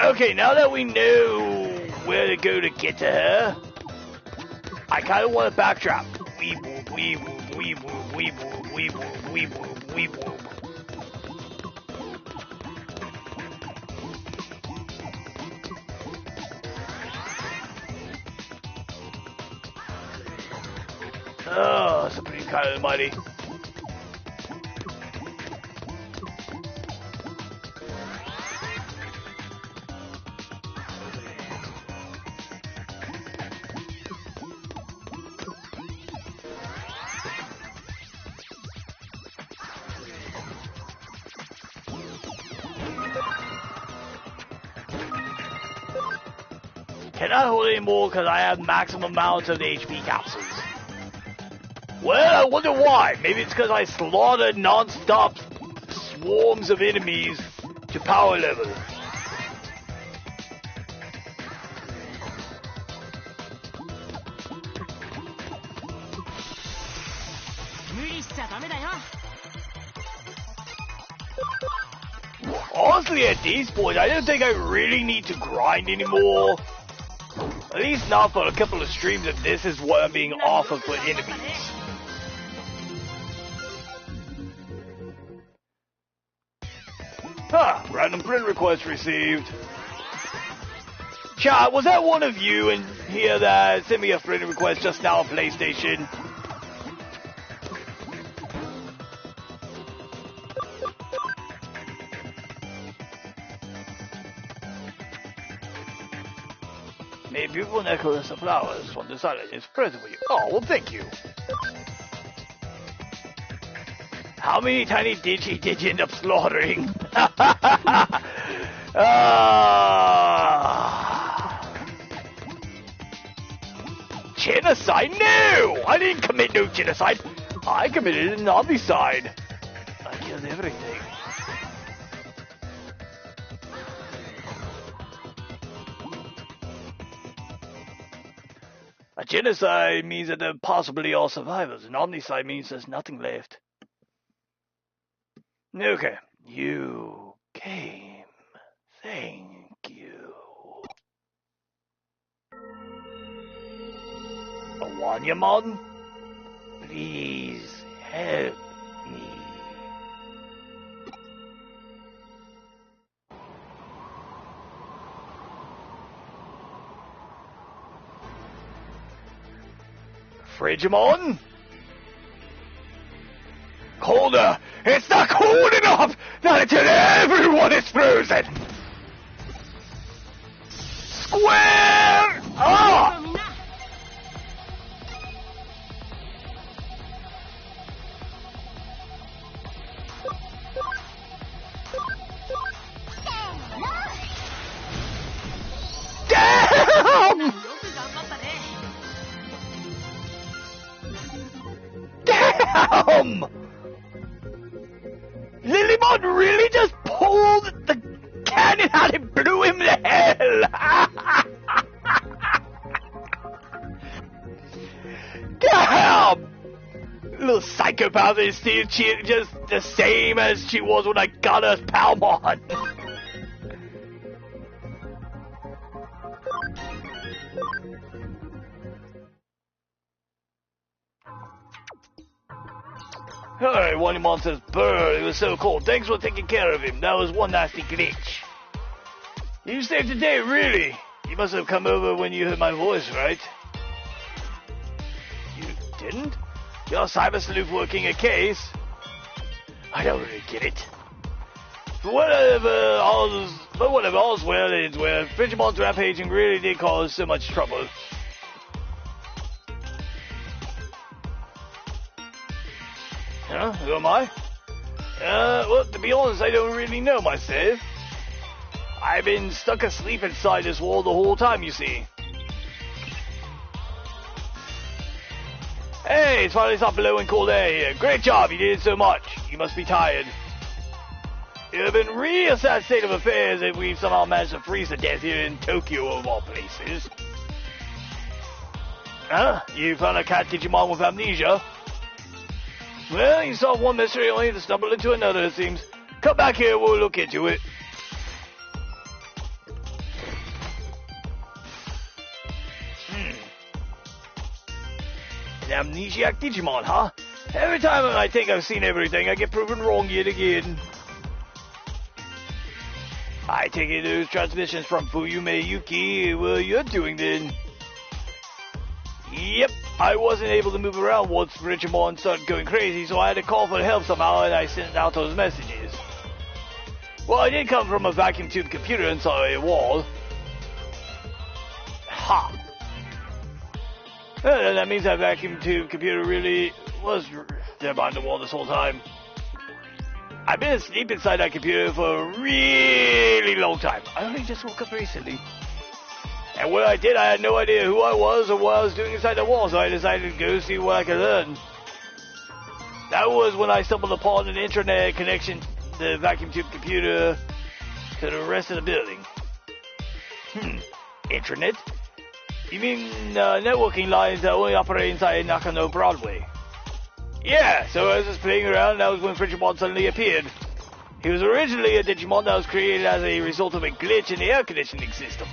Okay, now that we know where to go to get to her, I kind of want to backtrack. Weeb whoop, weeb whoop, weeb whoop, weeb whoop, weeb whoop, weeb whoop, weeb whoop. Oh, that's a pretty kind of mighty. Cannot hold anymore because I have maximum amounts of the HP capsules. Well, I wonder why. Maybe it's because I slaughtered non-stop swarms of enemies to power level. Honestly, at this point, I don't think I really need to grind anymore. At least not for a couple of streams if this is what I'm being offered for enemies. Random friend request received. Chat, was that one of you in here that sent me a friend request just now on PlayStation? A beautiful necklace of flowers from the silence is present for you. Oh, well, thank you. How many tiny did you end up slaughtering? Genocide? No! I didn't commit no genocide. I committed an omnicide. I killed everything. A genocide means that there possibly are survivors. An omnicide means there's nothing left. Okay. You came. Thank you. Awanyamon? Please help me. Frigimon? Colder! It's not cold enough! Not until everyone is frozen! Square! Ah! Damn! Damn! Lilymon really just pulled the cannon out and blew him to hell! Damn! Little psychopath is still just the same as she was when I got her Palmon. Hey, Wanimon says, "Brr, it was so cold. Thanks for taking care of him. That was one nasty glitch." You saved the day, really? You must have come over when you heard my voice, right? You didn't? Your cyber sleuth working a case? I don't really get it. But whatever, all's well ends well. Frigimon's rampaging really did cause so much trouble. Huh? Who am I? Well, to be honest, I don't really know myself. I've been stuck asleep inside this wall the whole time, you see. Hey, it's finally stopped blowing cold air here. Great job, you did so much. You must be tired. It would have been really a sad state of affairs if we somehow managed to freeze to death here in Tokyo, of all places. Huh? You found a cat Digimon with amnesia? Well, you solved one mystery only to stumble into another, it seems. Come back here, we'll look into it. An amnesiac Digimon, huh? Every time I think I've seen everything, I get proven wrong yet again. I take it those transmissions from Fuyume Yuki were you're doing then. Yep, I wasn't able to move around once Digimon started going crazy, so I had to call for help somehow, and I sent out those messages. Well, I did come from a vacuum tube computer inside a wall. Ha! That means that vacuum tube computer really was there behind the wall this whole time. I've been asleep inside that computer for a really long time. I only just woke up recently. And when I did, I had no idea who I was or what I was doing inside the wall, so I decided to go see what I could learn. That was when I stumbled upon an internet connection to the vacuum tube computer to the rest of the building. Internet? You mean networking lines that only operate inside Nakano Broadway? Yeah, so I was just playing around, and that was when Frigimon suddenly appeared. He was originally a Digimon that was created as a result of a glitch in the air conditioning system.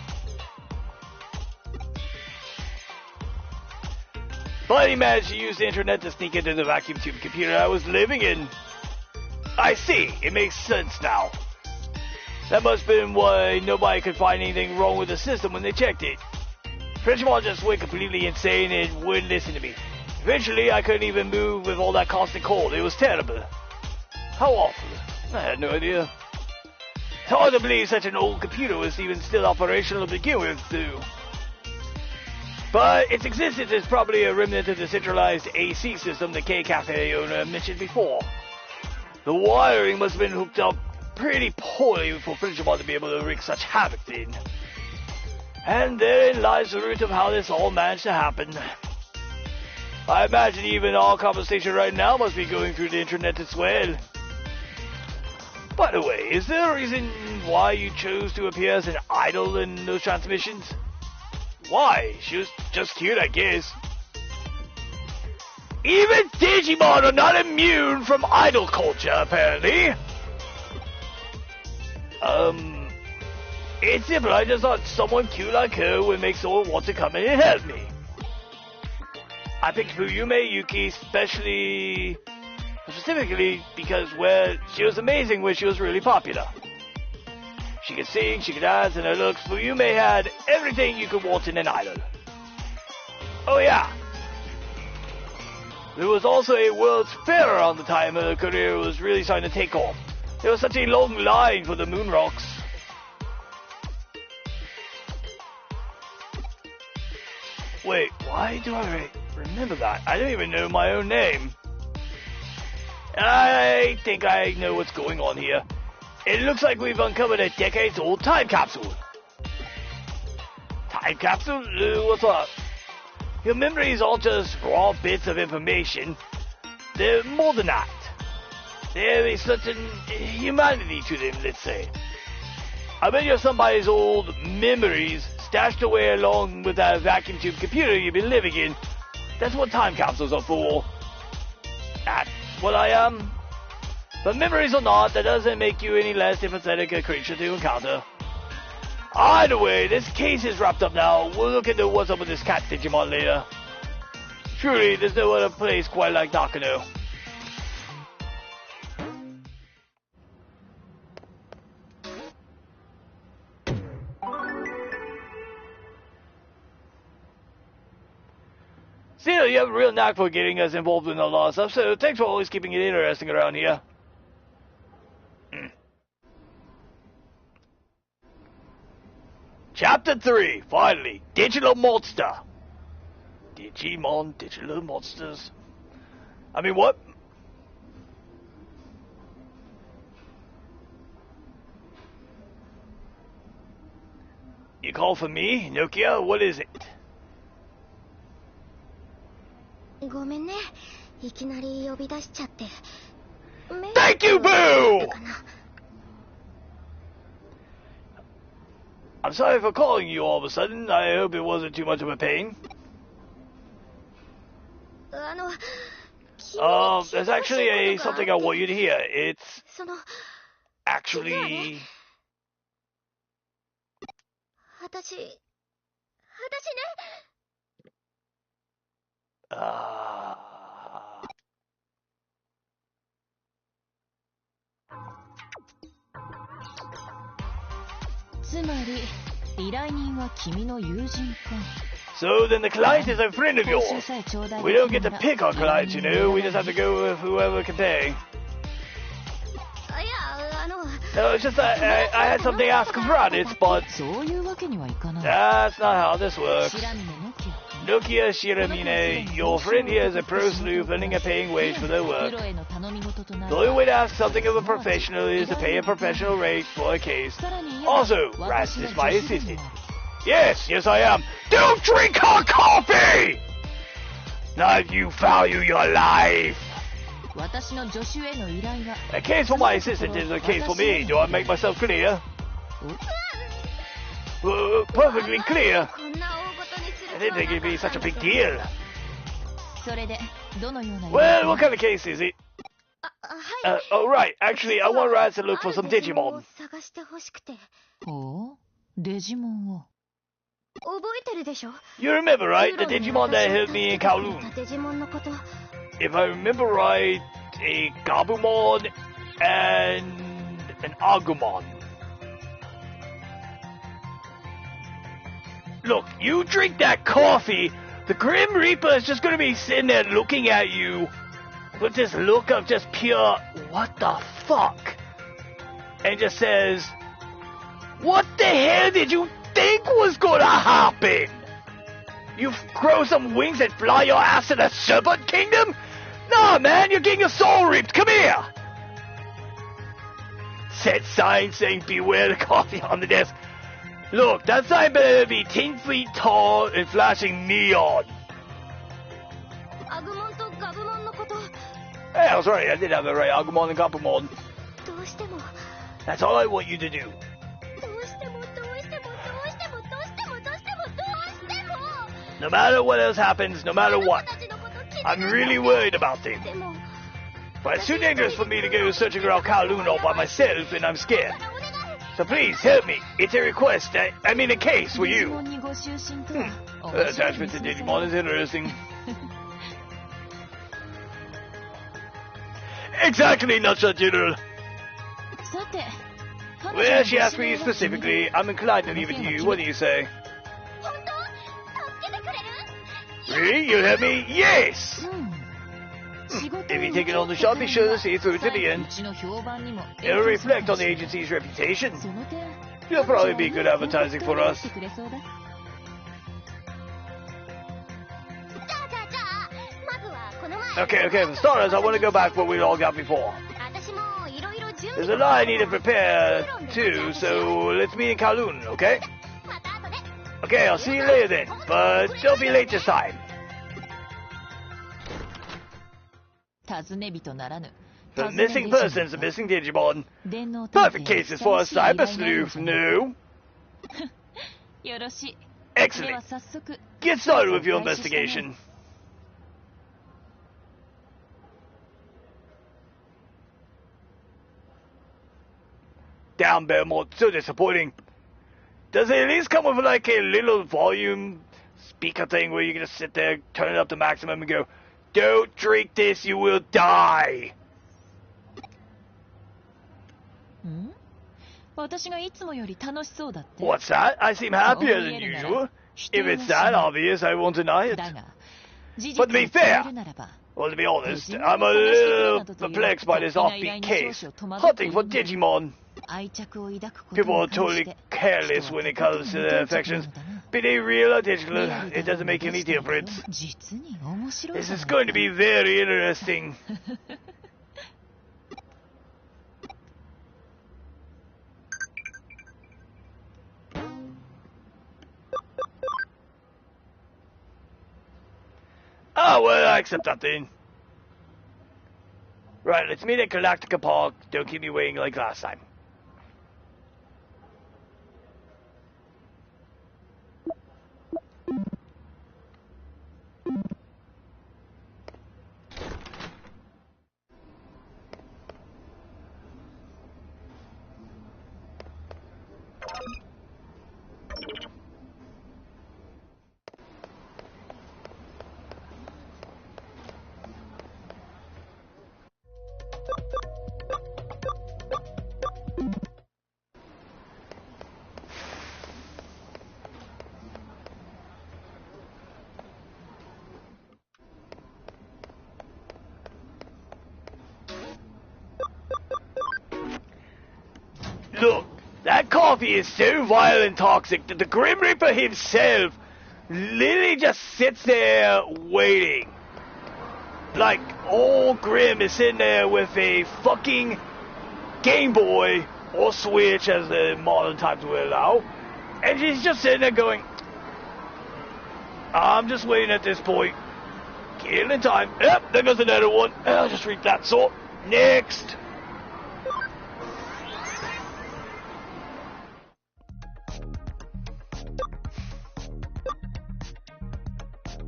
But he managed to use the internet to sneak into the vacuum tube computer I was living in. I see, it makes sense now. That must have been why nobody could find anything wrong with the system when they checked it. Digimon just went completely insane and wouldn't listen to me. Eventually, I couldn't even move with all that constant cold. It was terrible. How awful. I had no idea. It's hard to believe such an old computer was even still operational to begin with, too. But its existence is probably a remnant of the centralized AC system the K-Cafe owner mentioned before. The wiring must have been hooked up pretty poorly for Digimon to be able to wreak such havoc then. And therein lies the root of how this all managed to happen. I imagine even our conversation right now must be going through the internet as well. By the way, is there a reason why you chose to appear as an idol in those transmissions? Why? She was just cute, I guess. Even Digimon are not immune from idol culture, apparently. It's simple. I just thought someone cute like her would make someone want to come in and help me. I picked Fuyume Yuki specifically because, well, she was amazing when she was really popular. She could sing, she could dance, and her looks. Fuyume had everything you could want in an idol. Oh yeah. There was also a World's Fair around the time her career was really starting to take off. There was such a long line for the moon rocks. Wait, why do I remember that? I don't even know my own name. I think I know what's going on here. It looks like we've uncovered a decades-old time capsule. Time capsule? What's up? Your memories aren't just raw bits of information. They're more than that. There is certain humanity to them, let's say. I bet you have somebody's old memories stashed away along with that vacuum tube computer you've been living in. That's what time capsules are for. That's what I am. But memories or not, that doesn't make you any less empathetic a creature to encounter. Either way, this case is wrapped up now. We'll look into what's up with this cat Digimon later. Truly, there's no other place quite like Nakano. Still, you have a real knack for getting us involved in a lot of stuff, so thanks for always keeping it interesting around here. Chapter 3, finally, Digital Monster. Digimon, Digital Monsters. I mean, what? You call for me, Nokia? What is it? Thank you, Boo! I'm sorry for calling you all of a sudden. I hope it wasn't too much of a pain. There's actually something I want you to hear. It's actually... So then the client is a friend of yours. We don't get to pick our clients, you know. We just have to go with whoever can pay. No, it's just that I had something to ask of Raditz, but that's not how this works. Nokia Shiramine, your friend here is a pro sleuth earning a paying wage for their work. The only way to ask something of a professional is to pay a professional rate for a case. Also, Raditz is my assistant. Yes, I am. Don't drink her coffee! Now you value your life. A case for my assistant is a case for me. Do I make myself clear? Perfectly clear. I didn't think it'd be such a big deal. Well, what kind of case is it? Oh, right. Actually, I want Raditz to look for some Digimon. You remember, right? The Digimon that helped me in Kowloon. If I remember right, a Gabumon and an Agumon. Look, you drink that coffee, the Grim Reaper is just gonna be sitting there looking at you with this look of just pure, what the fuck? And just says, what the hell did you think was gonna happen? You grow some wings and fly your ass to the Serpent Kingdom? Nah, man, you're getting your soul ripped. Come here. Set sign saying beware the coffee on the desk. Look, that sign better be 10 feet tall and flashing neon. Hey, I was right. I did have it right. Agumon and Gabumon. That's all I want you to do. No matter what else happens, no matter what, I'm really worried about things. But it's too dangerous for me to go searching around Kowloon all by myself, and I'm scared. So please, help me. It's a request. I mean a case for you. Attachment to Digimon is interesting. Exactly, Nutshell General. Well, she asked me specifically. I'm inclined to leave it to you. What do you say? Really? You'll help me? Yes! If you take it on the shot, be sure to see it through to the end. It'll reflect on the agency's reputation. It'll probably be good advertising for us. Okay, for starters, I want to go back where we all got before. There's a lot I need to prepare, too, so let's meet in Kowloon, okay? Okay, I'll see you later then, but don't be late this time. The missing person's a missing Digimon. Perfect cases for a cyber sleuth, no? Excellent. Get started with your investigation. Damn, Belmont, so disappointing. Does it at least come with like a little volume speaker thing where you can just sit there, turn it up to maximum and go, don't drink this, you will die. What's that? I seem happier than usual. If it's that obvious, I won't deny it. But to be fair, well, to be honest, I'm a little perplexed by this offbeat case. Hunting for Digimon. People are totally careless when it comes to their affections. Be they real or digital, it doesn't make any difference. This is going to be very interesting. Oh, well, I accept that then. Right, let's meet at Galactica Park. Don't keep me waiting like last time. Look, that coffee is so vile and toxic that the Grim Reaper himself literally just sits there waiting. Like, old Grim is sitting there with a fucking Game Boy, or Switch as the modern times will allow, and he's just sitting there going, I'm just waiting at this point. Killing time. Yep, there goes another one. I'll just read that sort. Next.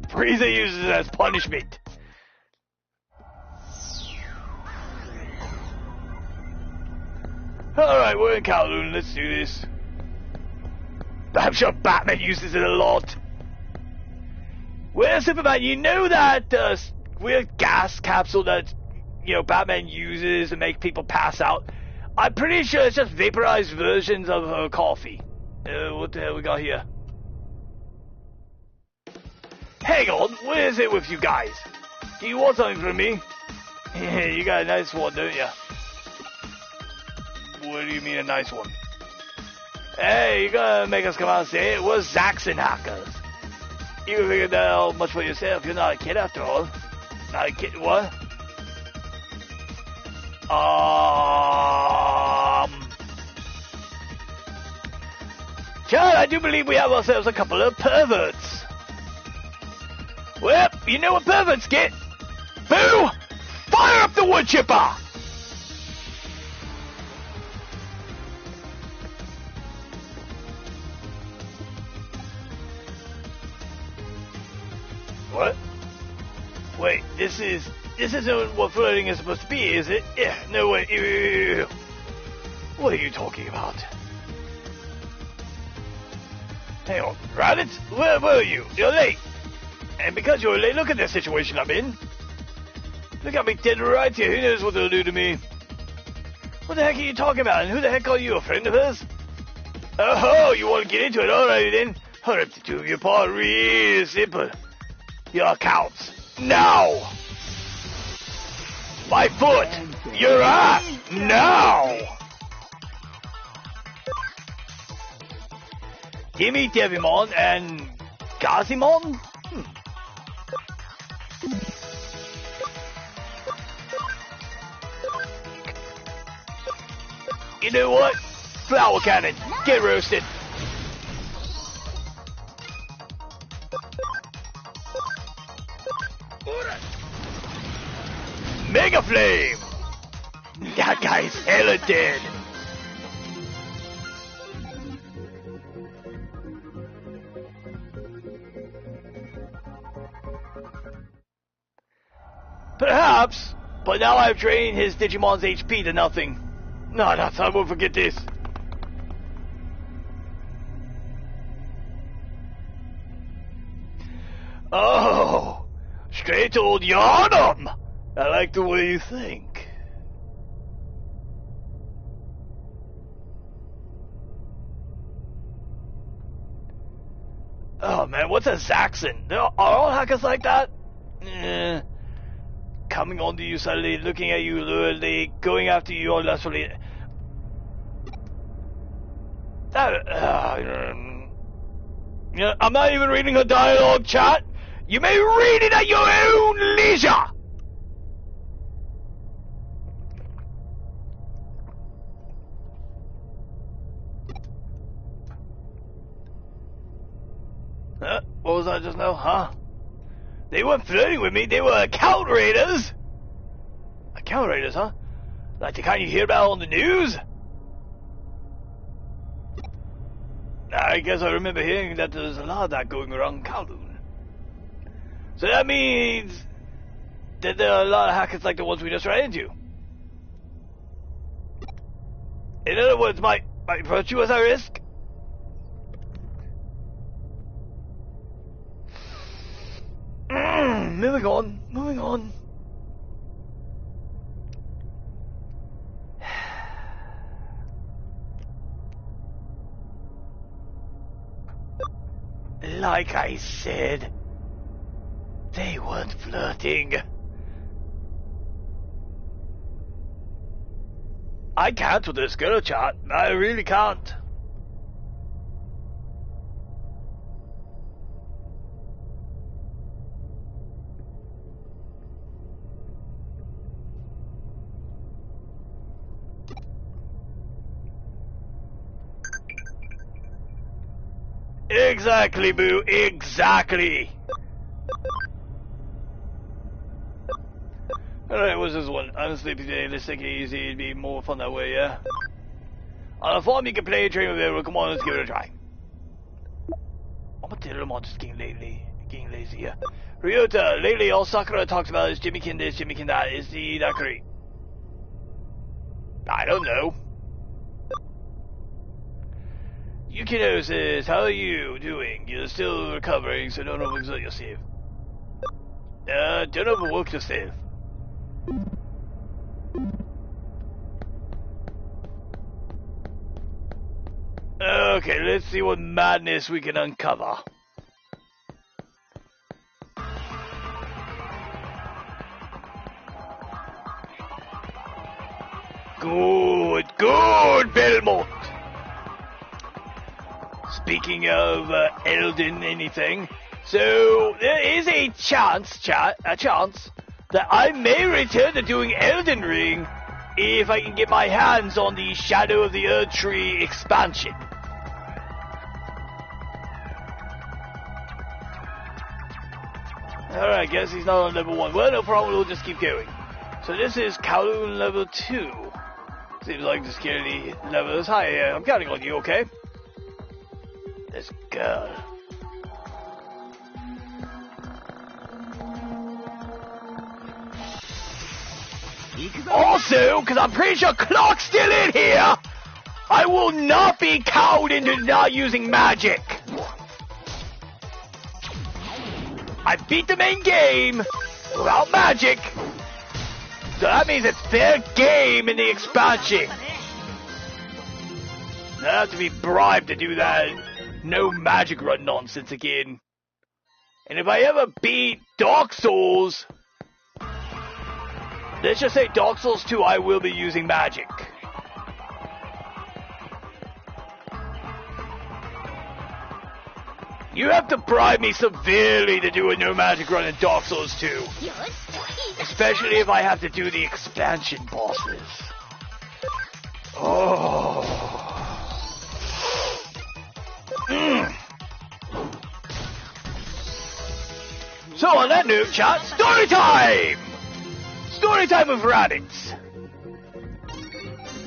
Frieza uses it as punishment. Alright, we're in Kowloon, let's do this. I'm sure Batman uses it a lot. Well, Superman, you know that weird gas capsule that, you know, Batman uses to make people pass out? I'm pretty sure it's just vaporized versions of coffee. What the hell we got here? Hang on, what is it with you guys? Do you want something from me? You got a nice one, don't you? What do you mean a nice one? Hey, you gonna make us come out and say it? We're Zaxxon hackers. You can figure that out much for yourself. You're not a kid after all. Not a kid, what? Chad, I do believe we have ourselves a couple of perverts. Well, you know what perverts get? Boo! Fire up the wood chipper! What? Wait, this isn't what flirting is supposed to be, is it? Yeah, no way. What are you talking about? Hang on, Raditz, where were you? You're late. And because you're late, look at the situation I'm in. Look at me dead right here. Who knows what they'll do to me? What the heck are you talking about? And who the heck are you, a friend of hers? Oh, you want to get into it? Alright then. I'll rip the two of you apart real simple. Your accounts. Now! My foot! Your ass! Now! Gimme Devimon and Gazimon? You know what? Flower cannon, get roasted. Mega Flame! That guy's hella dead. Perhaps, but now I've drained his Digimon's HP to nothing. No, I won't forget this. Oh, straight old Yarnum. I like the way you think. Oh man, what's a Zaxxon? Are all hackers like that? Coming onto you suddenly, looking at you luridly, going after you all lustfully. I'm not even reading her dialogue, chat. You may read it at your own leisure. What was that just now, huh? They weren't flirting with me, they were account raiders! Account raiders, huh? Like the kind you hear about on the news? I guess I remember hearing that there's a lot of that going around Kowloon. So that means that there are a lot of hackers like the ones we just ran into. In other words, my virtue is at risk? Moving on. Like I said, they weren't flirting. I can't with this girl, chat. I really can't. Exactly, boo, exactly. Alright, what's this one? I'm sleepy today, let's take it easy, it'd be more fun that way, yeah? On a farm you can play, train with everyone, come on, let's give it a try. I'm gonna tell them I'm just getting lazy here. Ryota, lately all Sakura talks about is Jimmykin this, Jimmykin that, is he that great? I don't know. Yukino says, how are you doing? You're still recovering, so don't overexert yourself. Don't overwork yourself. Okay, let's see what madness we can uncover. Good, Belmont. Speaking of Elden anything, so there is a chance that I may return to doing Elden Ring if I can get my hands on the Shadow of the Erdtree expansion. Alright, guess he's not on level 1. Well, no problem, we'll just keep going. So this is Kowloon level 2. Seems like the security level is high. I'm counting on you, okay? This girl. Also, because I'm pretty sure Clark's still in here, I will not be cowed into not using magic. I beat the main game without magic, so that means it's fair game in the expansion. I have to be bribed to do that no magic run nonsense again. And if I ever beat Dark Souls, let's just say Dark Souls 2, I will be using magic. You have to bribe me severely to do a no magic run in Dark Souls 2. Especially if I have to do the expansion bosses. Oh. So on that note, chat, story time! Story time with Raditz.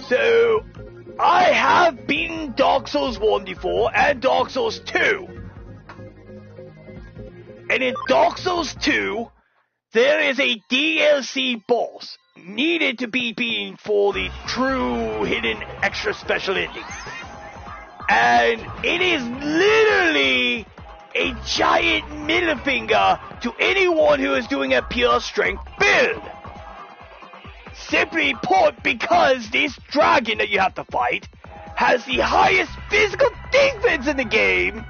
So, I have beaten Dark Souls 1 before and Dark Souls 2. And in Dark Souls 2, there is a DLC boss needed to be beaten for the true hidden extra special ending. And it is literally a giant middle finger to anyone who is doing a pure strength build. Simply put, because this dragon that you have to fight has the highest physical defense in the game,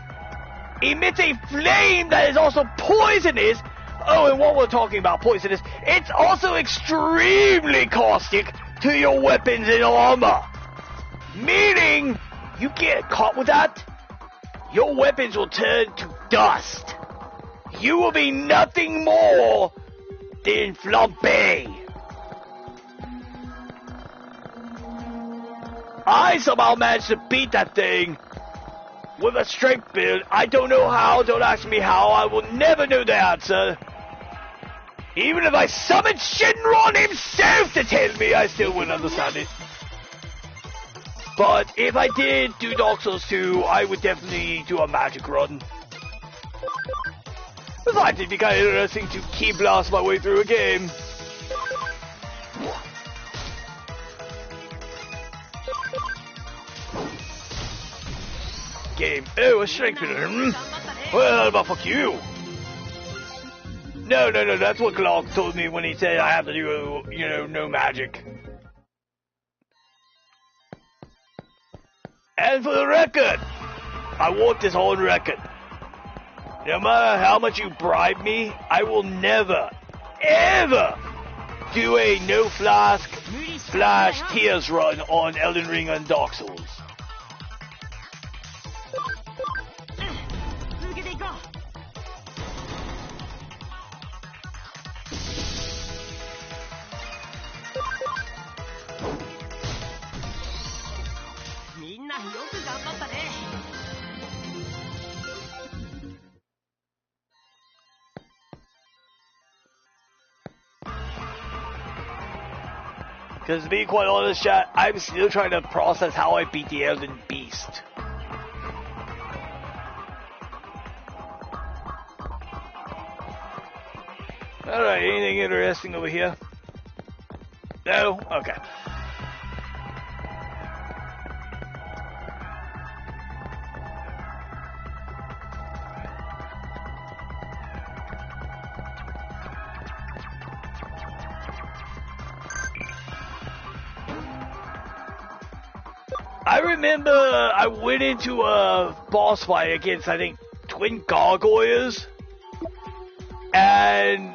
emits a flame that is also poisonous. Oh, and while we're talking about poisonous, it's also extremely caustic to your weapons and armor. Meaning, you get caught with that, your weapons will turn to dust. You will be nothing more than flambe. I somehow managed to beat that thing with a strength build. I don't know how, don't ask me how, I will never know the answer. Even if I summoned Shinron himself to tell me, I still wouldn't understand it. But if I did do Dark Souls 2, I would definitely do a magic run. Besides, it'd be kind of interesting to key blast my way through a game. Game. Oh, a strength builder. Well, how about fuck you? No, that's what Clark told me when he said I have to do, no magic. And for the record, I want this on record. No matter how much you bribe me, I will never, ever do a no flask splash tears run on Elden Ring and Dark Souls. Because to be quite honest, chat, I'm still trying to process how I beat the Elden Beast. Alright, anything interesting over here? No? Okay. I remember I went into a boss fight against, I think, twin gargoyles, and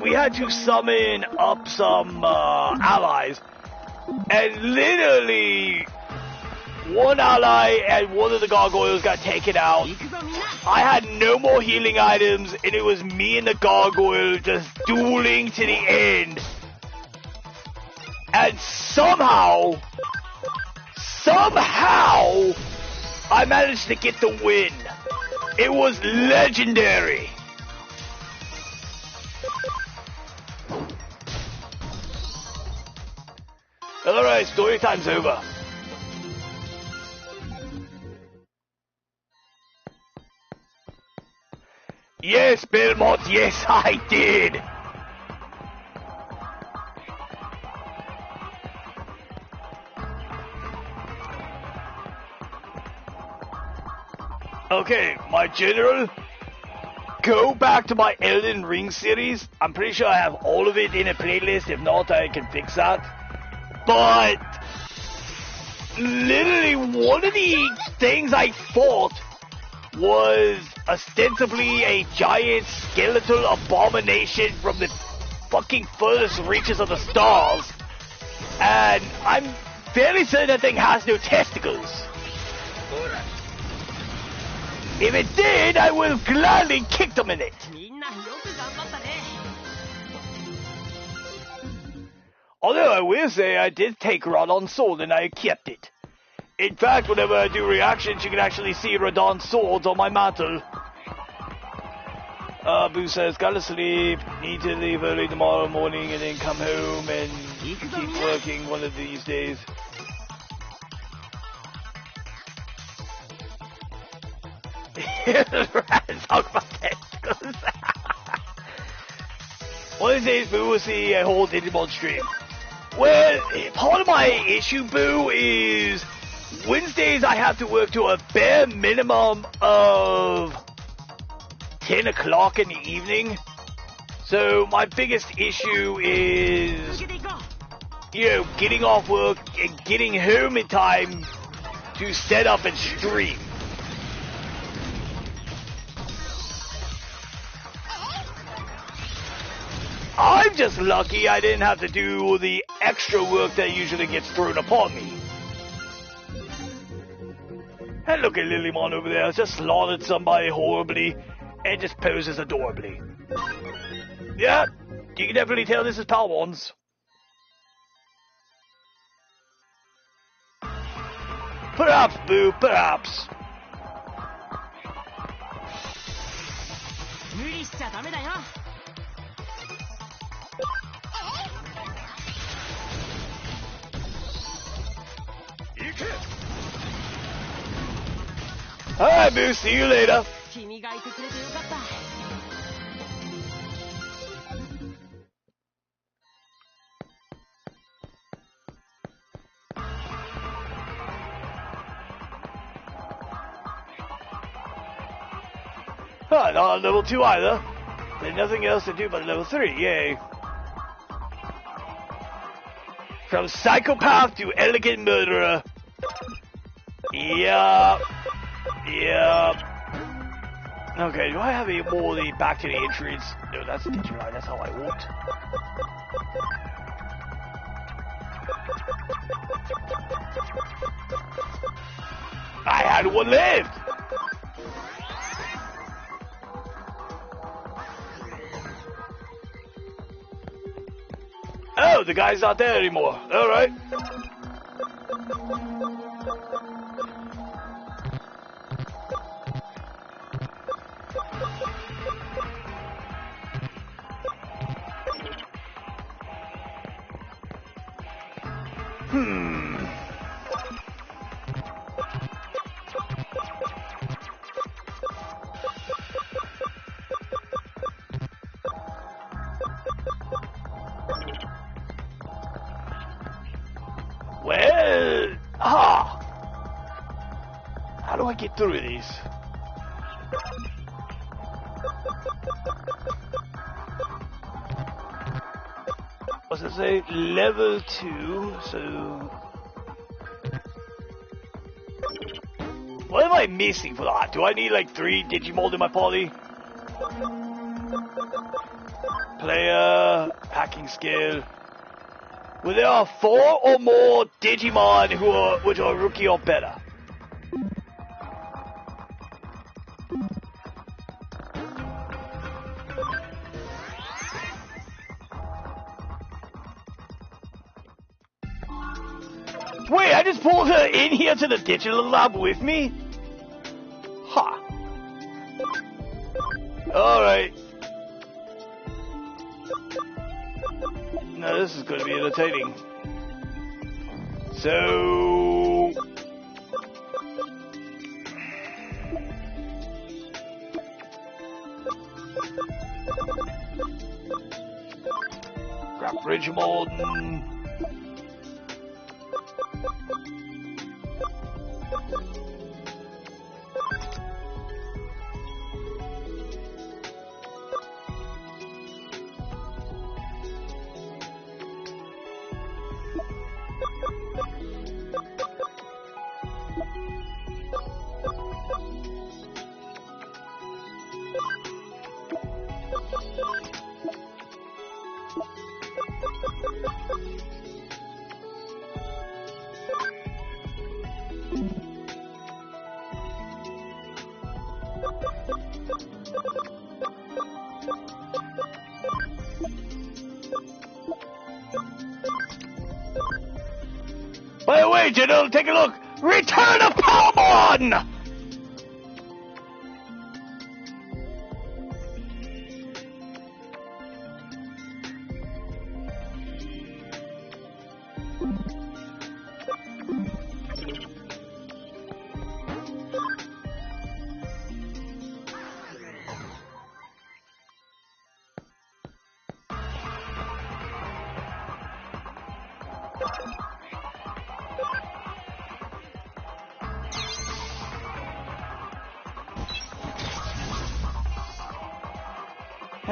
we had to summon up some allies, and literally one ally and one of the gargoyles got taken out. I had no more healing items, and it was me and the gargoyle just dueling to the end. And somehow, I managed to get the win. It was legendary. Alright, story time's over. Yes, Belmont, yes, I did. Okay, my general, go back to my Elden Ring series. I'm pretty sure I have all of it in a playlist. If not, I can fix that. But literally one of the things I fought was ostensibly a giant skeletal abomination from the fucking furthest reaches of the stars. And I'm fairly certain that thing has no testicles. If it did, I would have gladly kicked them in it. Although I will say I did take Radon's sword and I kept it. In fact, whenever I do reactions, you can actually see Radon's swords on my mantle. Boo says, gotta sleep, need to leave early tomorrow morning and then come home and keep working one of these days. Talk about testicles. One of these days, Boo will see a whole Digimon stream. Well, part of my issue, Boo, is Wednesdays I have to work to a bare minimum of 10 o'clock in the evening. So my biggest issue is, getting off work and getting home in time to set up and stream. I'm just lucky I didn't have to do the extra work that usually gets thrown upon me. And look at Lilymon over there, just slaughtered somebody horribly and just poses adorably. Yeah, you can definitely tell this is Palmon's. Perhaps, Boo, perhaps. Alright, Boo, see you later. Huh, not on level 2 either. There's nothing else to do but level 3, yay. From psychopath to elegant murderer. Yup. Yep. Okay, do I have any more of the back to the entrance? No, that's the Digimon, that's how I walked. I had one left! Oh, the guy's not there anymore. Alright. Well, how do I get through these? What's it say? Level 2, so... What am I missing for that? Do I need like 3 Digimon in my party? Player, hacking skill. Well, there are 4 or more Digimon which are rookie or better. Wait, I just pulled her in here to the digital lab with me? Ha. Alright. Now this is going to be entertaining. So... grab Digimon. By the way, General, take a look! Return of Palmon!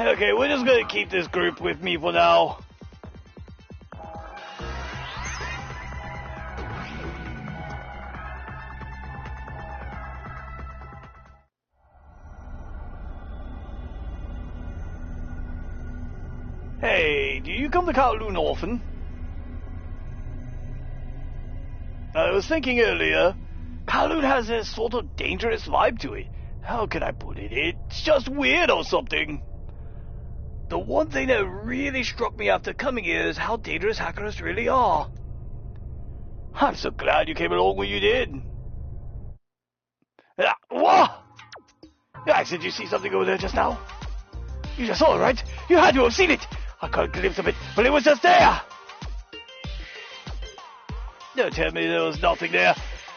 Okay, we're just gonna keep this group with me for now. Hey, do you come to Kowloon often? I was thinking earlier, Kowloon has a sort of dangerous vibe to it. How can I put it? It's just weird or something. The one thing that really struck me after coming here is how dangerous hackers really are. I'm so glad you came along when you did. What? Did you see something over there just now? You just saw it, right? You had to have seen it. I caught a glimpse of it, but it was just there. Don't tell me there was nothing there.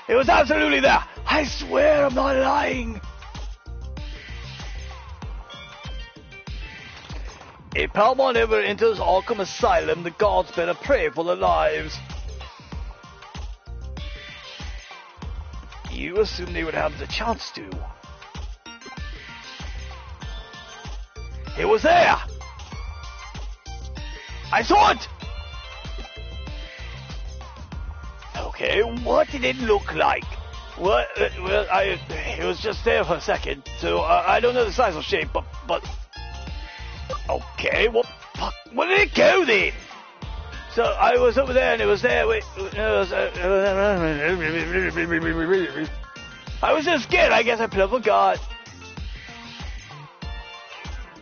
It was absolutely there. I swear I'm not lying. If Palmon ever enters Arkham Asylum, the guards better pray for their lives. You assumed they would have the chance to. It was there! I saw it! Okay, what did it look like? Well, it was just there for a second, so I don't know the size or shape, but... Okay, what did it go then? So I was over there and it was there. Wait, I was just scared. I guess I forgot.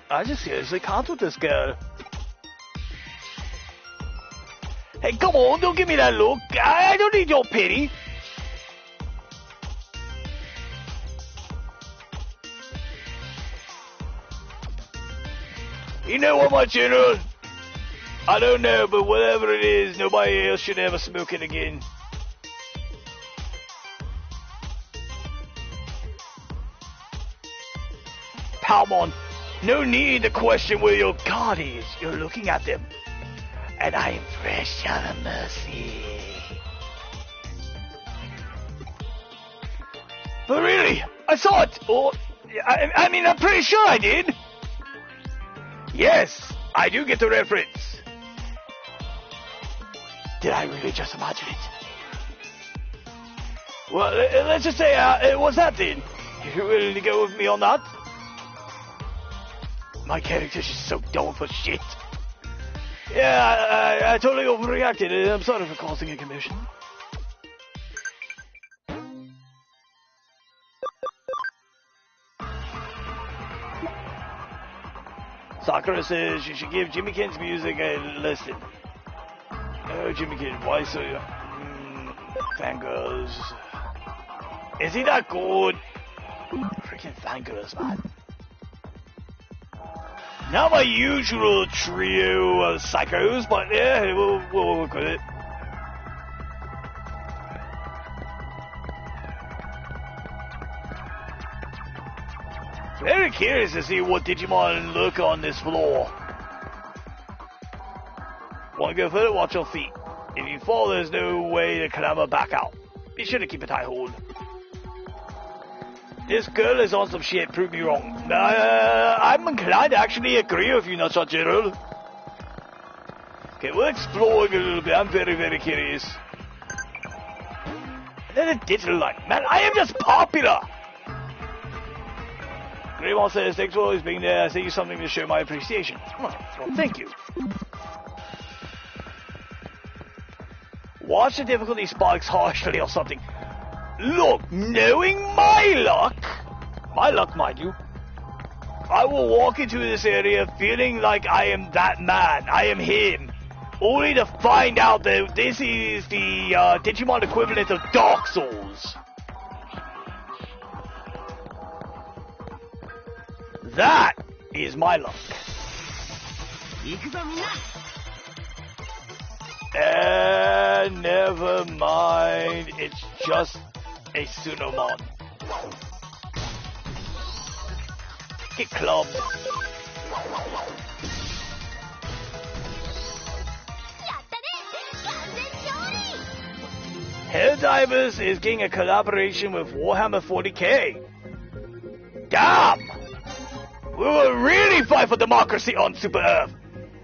I just seriously can't with this girl. Hey, come on, don't give me that look. I don't need your pity. You know what, my general? I don't know, but whatever it is, nobody else should ever smoke it again. Palmon, no need to question where your guard is. You're looking at them. And I am fresh out of mercy. But really, I saw it. Or, I mean, I'm pretty sure I did. Yes, I do get the reference. Did I really just imagine it? Well, let's just say, what's that then? You willing to go with me on that? My character's just so dumb for shit. Yeah, I totally overreacted. I'm sorry for causing a commotion. Sakura says you should give Jimmy Kin's music a listen. Oh, Jimmy Kin, why so... fangirls... Is he that good? Freaking fangirls, man. Not my usual trio of psychos, but yeah, we'll work with it. Very curious to see what Digimon look on this floor. Want to go further? Watch your feet. If you fall, there's no way to clamber back out. Be sure to keep a tight hold. This girl is on some shit, prove me wrong. I'm inclined to actually agree with you, Nutshot General. Okay, we're exploring a little bit. I'm very, very curious. And then a digital light. Man, I am just popular! Greymon says, thanks for always being there. I think it's something to show my appreciation. Oh, well, thank you. Watch the difficulty spikes harshly or something. Look, knowing my luck, mind you, I will walk into this area feeling like I am that man, I am him, only to find out that this is the Digimon equivalent of Dark Souls. That is my luck. And never mind, it's just a Sunomon. Get clubbed. Helldivers is getting a collaboration with Warhammer 40k. Damn! We will really fight for democracy on Super Earth,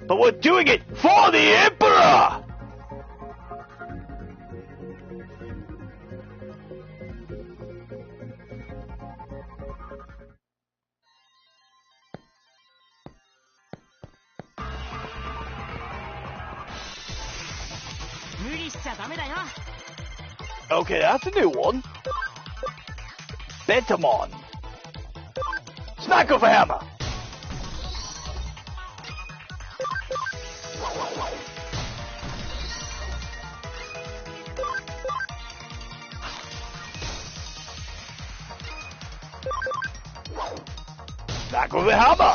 but we're doing it for the Emperor! Okay, that's a new one. Bentamon. Smack of a hammer. Smack of a hammer.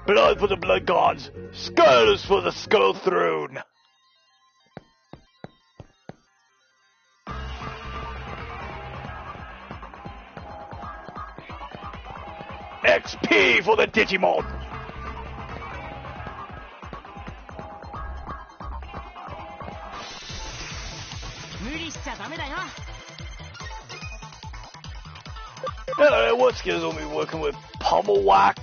Blood for the blood gods, skulls for the skull throne. XP for the Digimon. What skills are we working with? Pummel whack.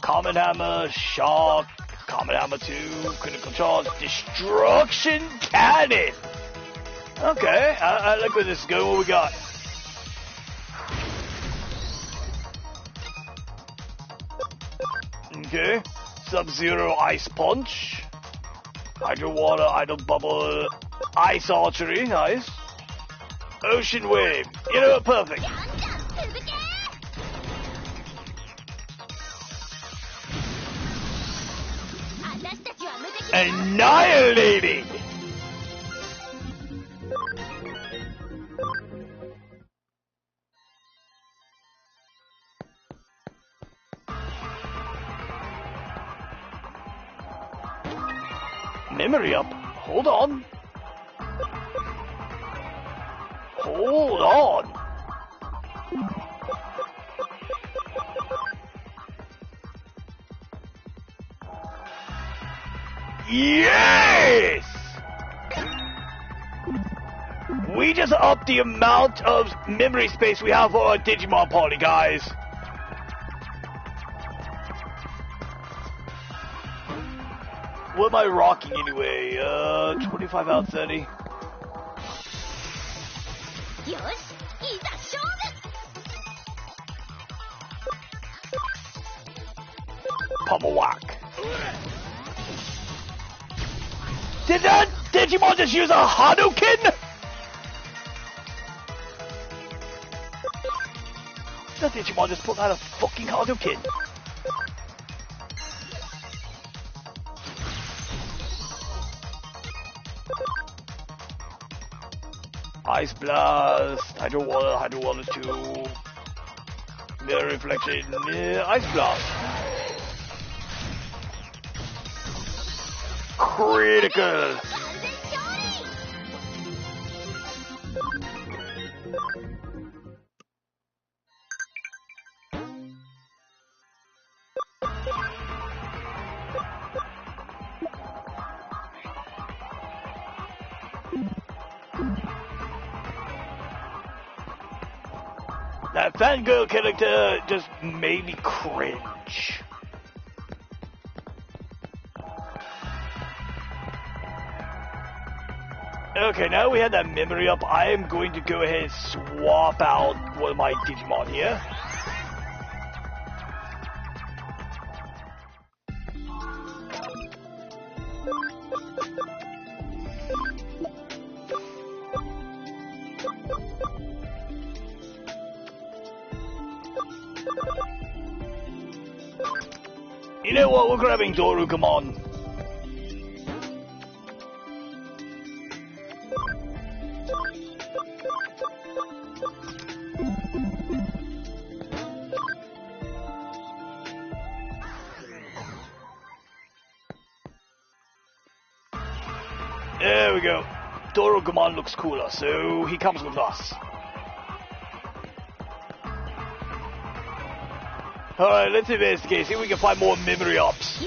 Common Hammer, Shock, Common Hammer 2, Critical Charge, Destruction Cannon! Okay, I like where this is going. What we got? Okay, Sub-Zero Ice Punch, Hydro Water, Idle Bubble, Ice Archery, nice. Ocean Wave, you know what, perfect. Annihilated! Memory up. Hold on. Hold on. Yes! We just upped the amount of memory space we have for our Digimon party, guys. What am I rocking anyway? 25 out of 30. Pummel whack. Did that Digimon just use a Hadouken? That Digimon just pulled out a fucking Hadouken. Ice Blast, Hydro Water 2, Mirror Reflection, Ice Blast. Critical. That fangirl character just made me cringe. Okay, now we had that memory up, I am going to go ahead and swap out one of my Digimon here. You know what, we're grabbing Dragonball. There we go. Dragonball looks cooler, so he comes with us. Alright, let's investigate, see if we can find more memory ups.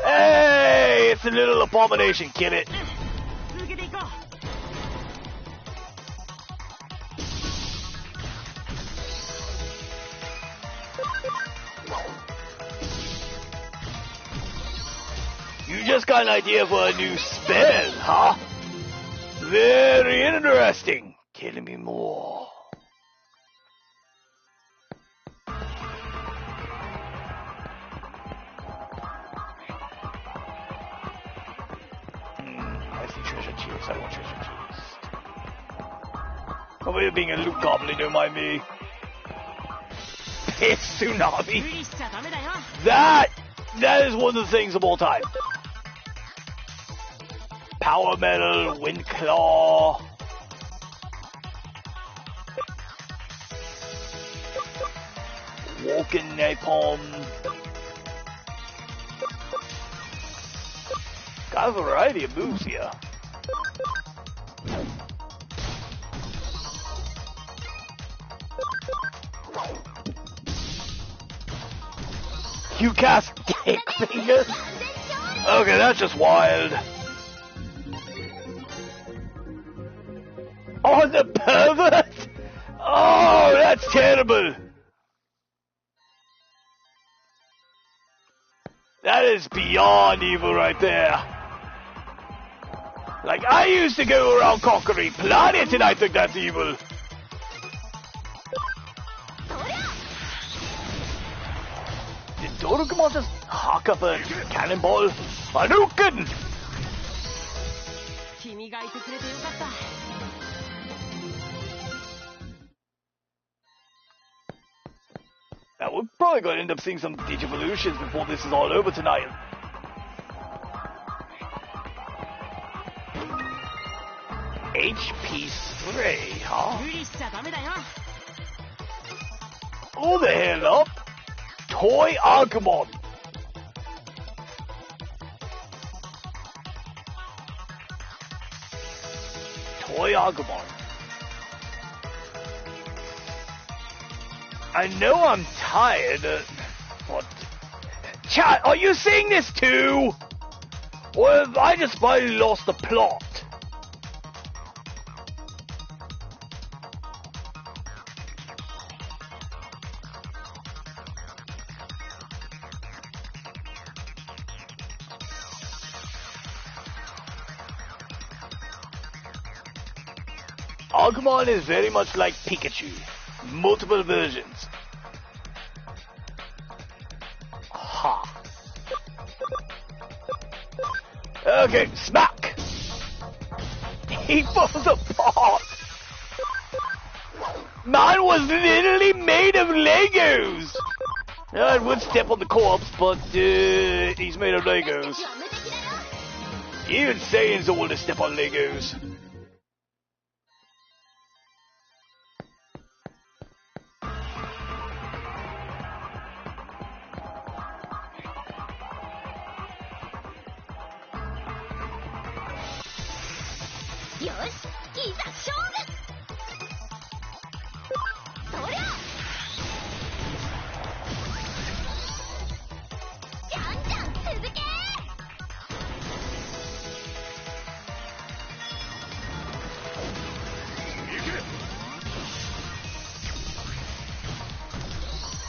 Hey, it's a little abomination, kill it. You just got an idea for a new spell, huh? Very interesting. Kill me more. I see treasure chest. I want treasure chest. Over here being a loot goblin, don't mind me. Piss tsunami. That is one of the things of all time. Power Metal, Wind Claw. Walking Napalm. Got a variety of moves here. You cast dick fingers? Okay, that's just wild. Oh, the pervert! Oh, that's terrible. That is beyond evil right there. Like, I used to go around conquering planets and I think that's evil. Did Dragonball just hawk up a cannonball? Hadouken! Now, we're probably going to end up seeing some Digivolutions before this is all over tonight. HP spray, huh? Hold the hell up. TOEI Animation. TOEI Animation. I know I'm tired. What? Chat, are you seeing this too? Or have I just finally lost the plot? Agumon is very much like Pikachu. Multiple versions. Ha. Okay, smack! He falls apart! Man was literally made of Legos! I would step on the corpse, but he's made of Legos. Even Saiyans don't want to step on Legos.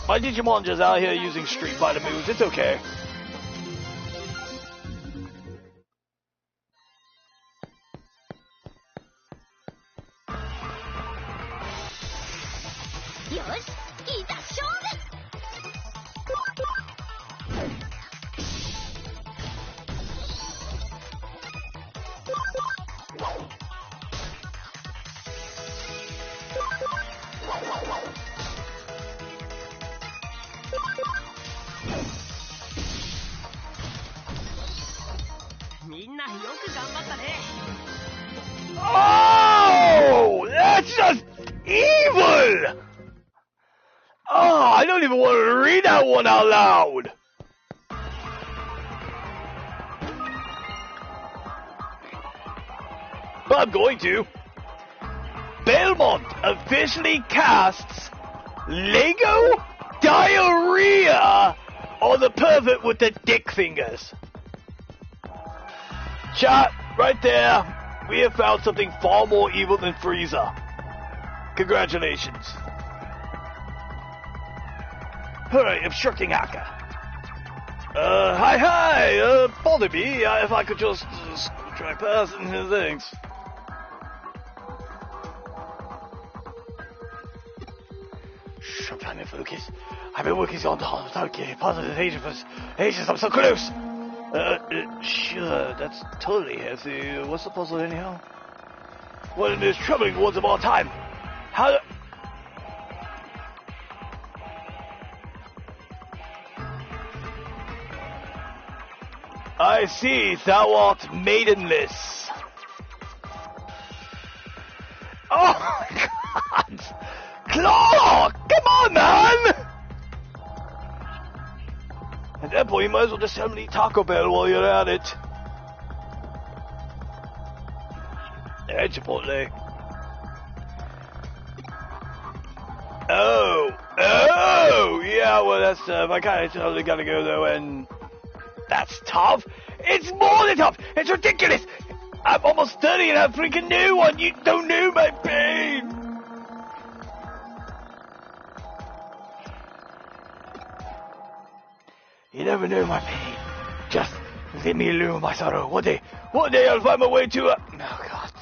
My Digimon just out here using Street Fighter moves, it's okay. Oh, that's just evil! Oh, I don't even want to read that one out loud. But I'm going to. Belmont officially casts Lego diarrhea on the pervert with the dick fingers. Chat, right there. We have found something far more evil than Frieza. Congratulations. Alright, obstructing hacker. Hi, pardon me, if I could just try passing his things. Shh, I'm trying to focus. I've been working on the positive agent for ages, I'm so close. Sure, that's totally healthy. What's the puzzle anyhow? One of the most troubling ones of all time. How... I see, thou art maidenless. Oh my god! Claw! Come on, man! At that point, you might as well just tell me Taco Bell while you're at it. Yeah, Chipotle. Oh, yeah, well, that's tough. I kind of totally gotta go, though, and that's tough. It's more than tough. It's ridiculous. I'm almost 30 and I freaking knew one. You don't know my pain. You never know my pain. Just leave me alone, my sorrow. One day I'll find my way to a... Oh, God.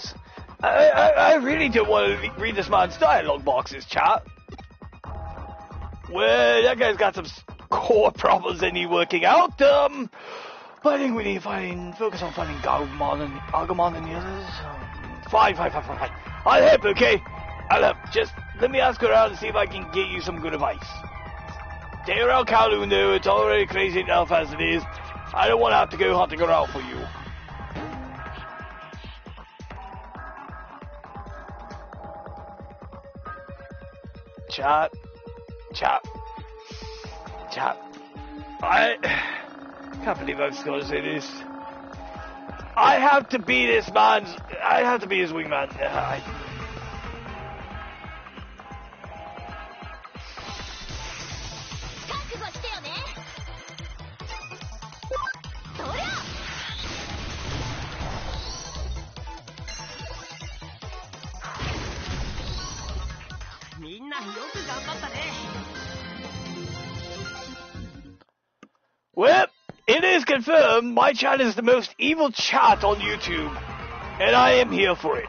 I really don't want to read this man's dialogue boxes, chat. Well, that guy's got some core problems that need working out. But I think we need to focus on finding Agumon and the others. Fine. I'll help, okay? I'll help. Just let me ask around and see if I can get you some good advice. Stay around Kowloon, though. It's already crazy enough as it is. I don't want to have to go hunting around for you. Chat. I can't believe I was going to say this. I have to be his wingman. Well, it is confirmed my chat is the most evil chat on YouTube, and I am here for it.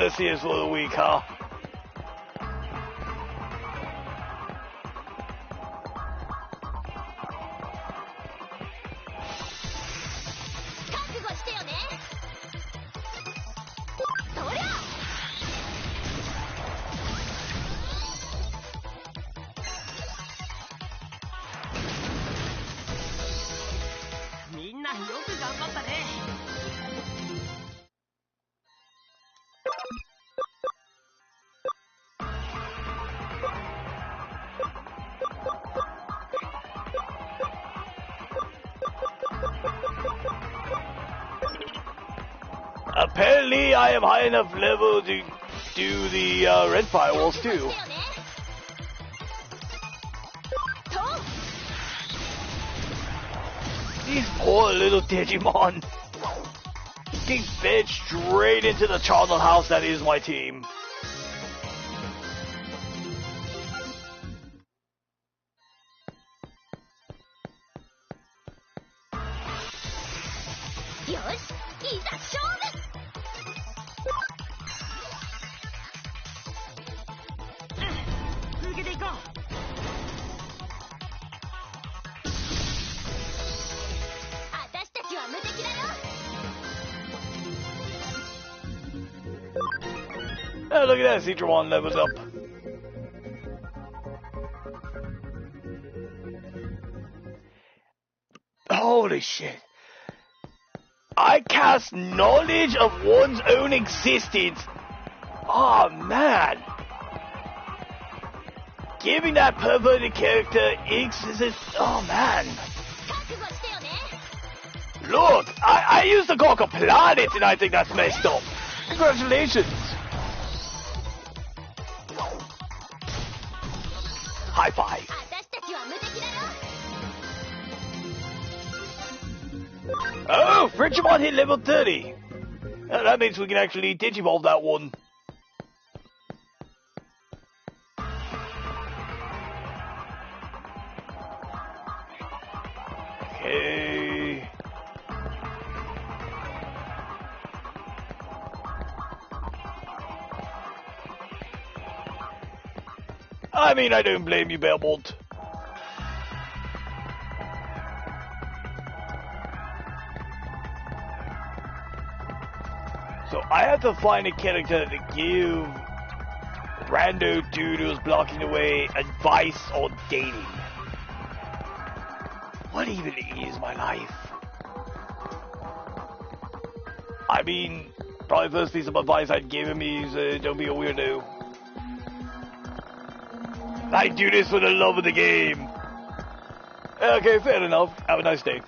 merciest for the weak, huh? Apparently, I am high enough level to do the red firewalls too. These poor little Digimon getting fed straight into the charnel house that is my team. Oh, look at that, Digimon levels up. Holy shit. I cast knowledge of one's own existence. Oh man. Giving that perverted character existence. Oh man. Look, I used to conquer planets and I think that's messed up. Congratulations. High five. Oh, Digimon hit level 30. That means we can actually Digivolve that one. Okay. I mean, I don't blame you, Belmont. So I have to find a character to give rando dude who's blocking the way advice on dating. What even is my life? I mean, probably first piece of advice I'd give him is don't be a weirdo. I do this for the love of the game. Okay, fair enough. Have a nice day.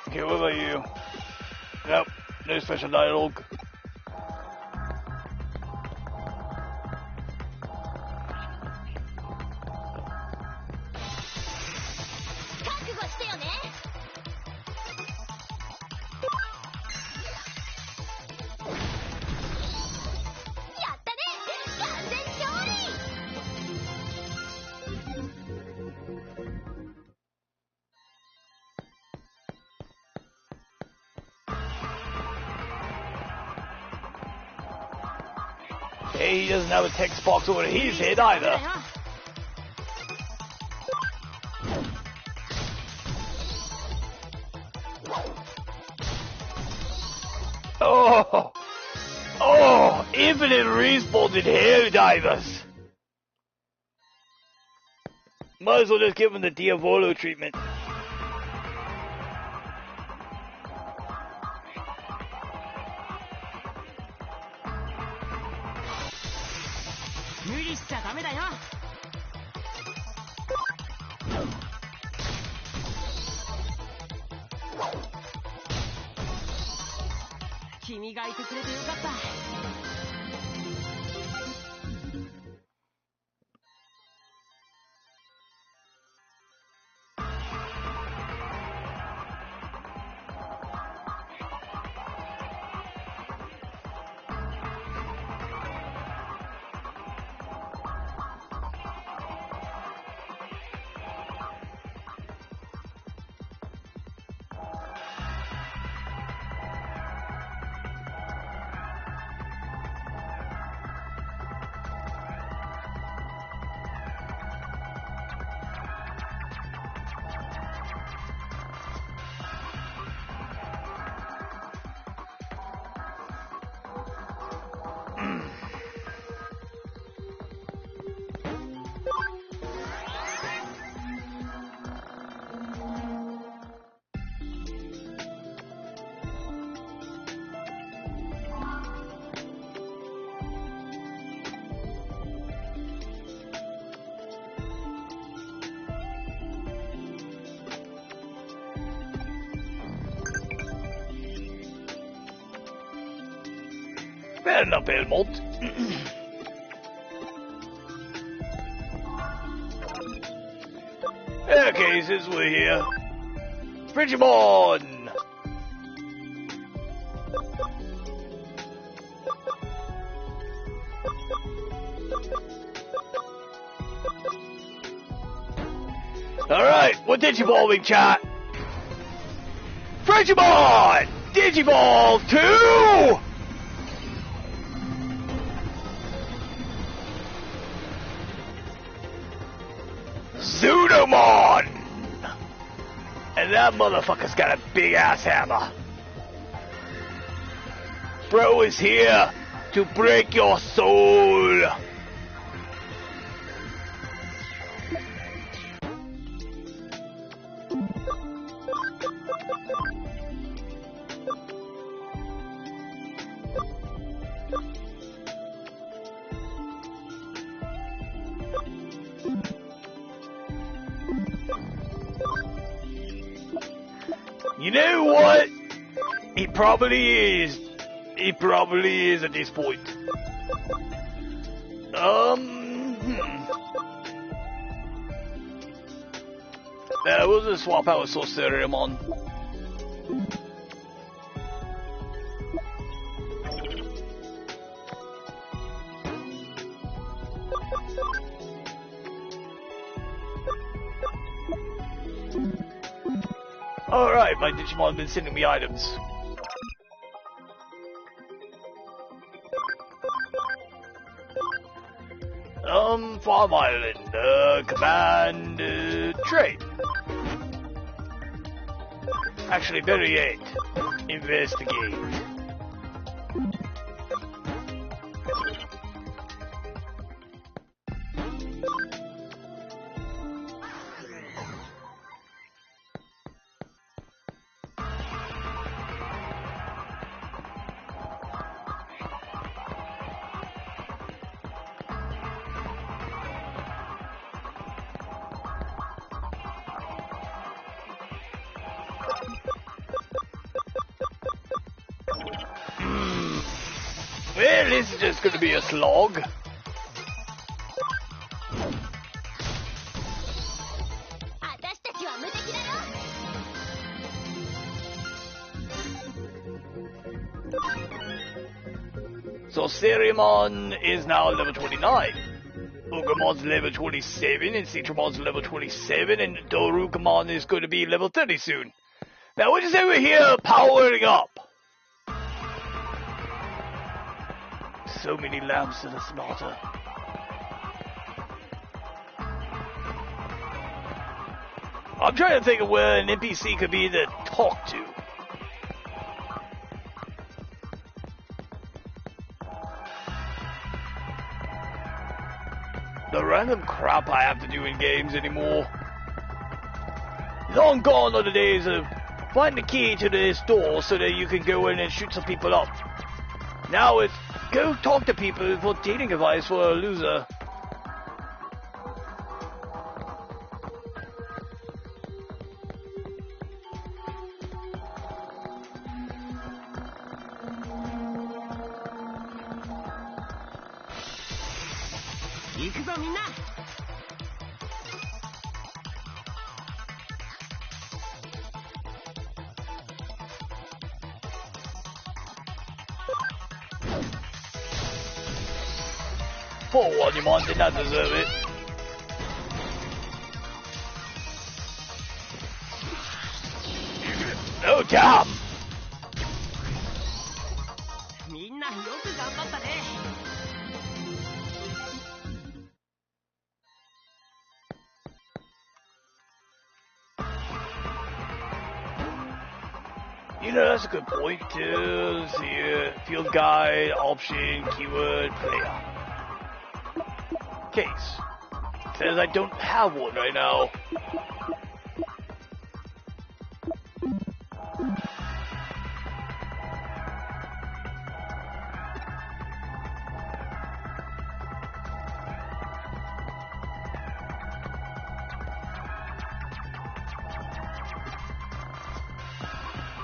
Okay, what about you? Nope, no special dialogue. Hey, he doesn't have a text box over his head either. Oh, infinite respawns in hell divers. Might as well just give him the Diavolo treatment. Fair enough, Elmont. Okay, since we're here, Digimon! Alright, what Digivolving, chat? Digimon! Digivolve 2! Pseudomon! And that motherfucker's got a big ass hammer. Bro is here to break your soul. You know what? He probably is. He probably is at this point. We'll just swap out Sorcerimon. Alright, my Digimon have been sending me items. Farm Island, command, trade. Actually, better yet, investigate. Well, this is just gonna be a slog. So Cerimon is now level 29. Ugamon's level 27, and Citramon's level 27, and Dorukamon is going to be level 30 soon. Now, what do you say we're here powering up? So many lamps to the slaughter. I'm trying to think of where an NPC could be to talk to. The random crap I have to do in games anymore. Long gone are the days of find the key to this door so that you can go in and shoot some people up. Now it's go talk to people for dating advice for a loser. Poor Wanyamon did not deserve it. No damn! You know, that's a good point. Let's see, field guide, option, keyword, player. Case. Says I don't have one right now.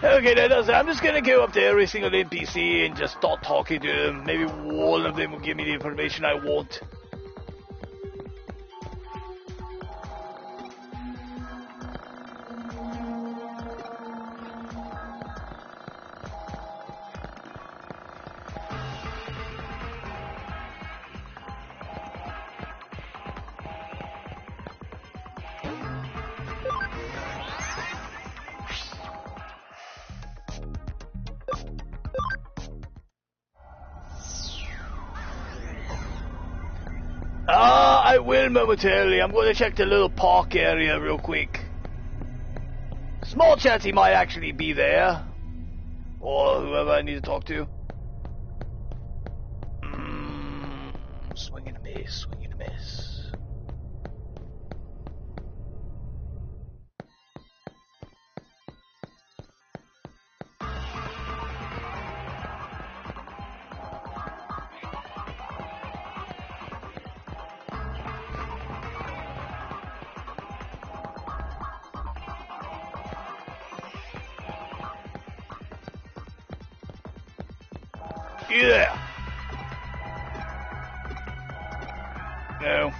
Okay, then I'm just gonna go up to every single NPC and just start talking to them. Maybe one of them will give me the information I want. I will momentarily. I'm going to check the little park area real quick. Small chance he might actually be there. Or whoever I need to talk to. Swing and a miss, swing and a miss. Yeah. No.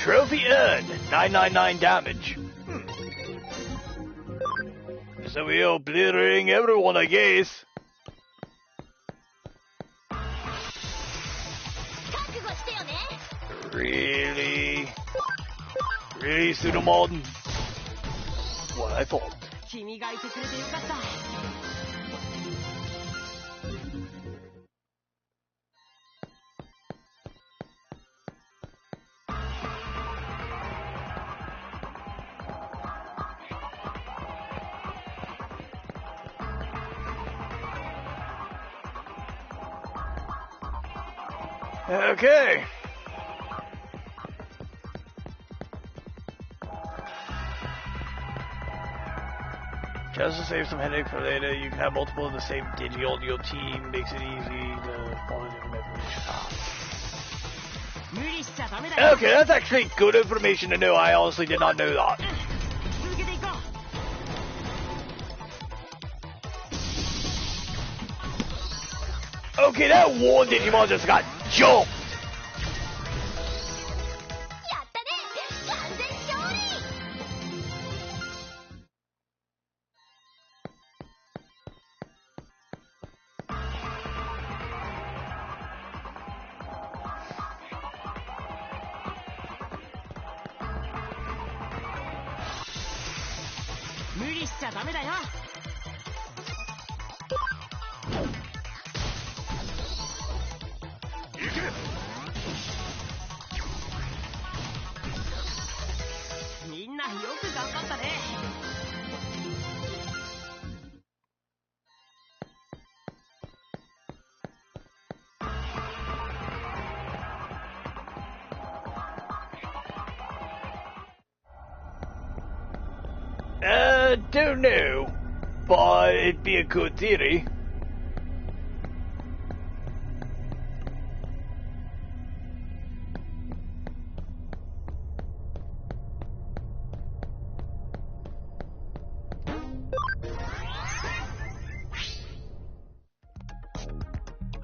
Trophy earned, 999 damage. So we're obliterating everyone, I guess. Really? Really, Pseudomodern? What I thought. Okay. Just to save some headache for later, you can have multiple of the same Digi on your team. Makes it easy to follow different information. Okay, that's actually good information to know. I honestly did not know that. Okay, that one Digimon just got jumped. Don't know, but it'd be a good theory.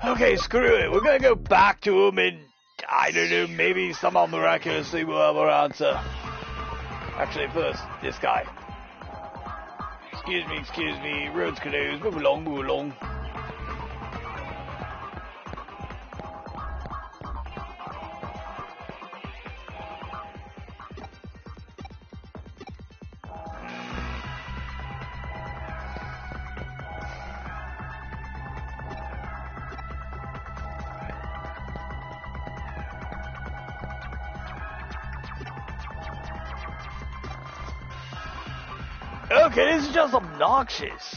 Okay, screw it. We're gonna go back to him and, I don't know, maybe somehow miraculously we'll have our answer. Actually, first, this guy. Excuse me, roads, canoes, move along, move along. Okay, this is just obnoxious.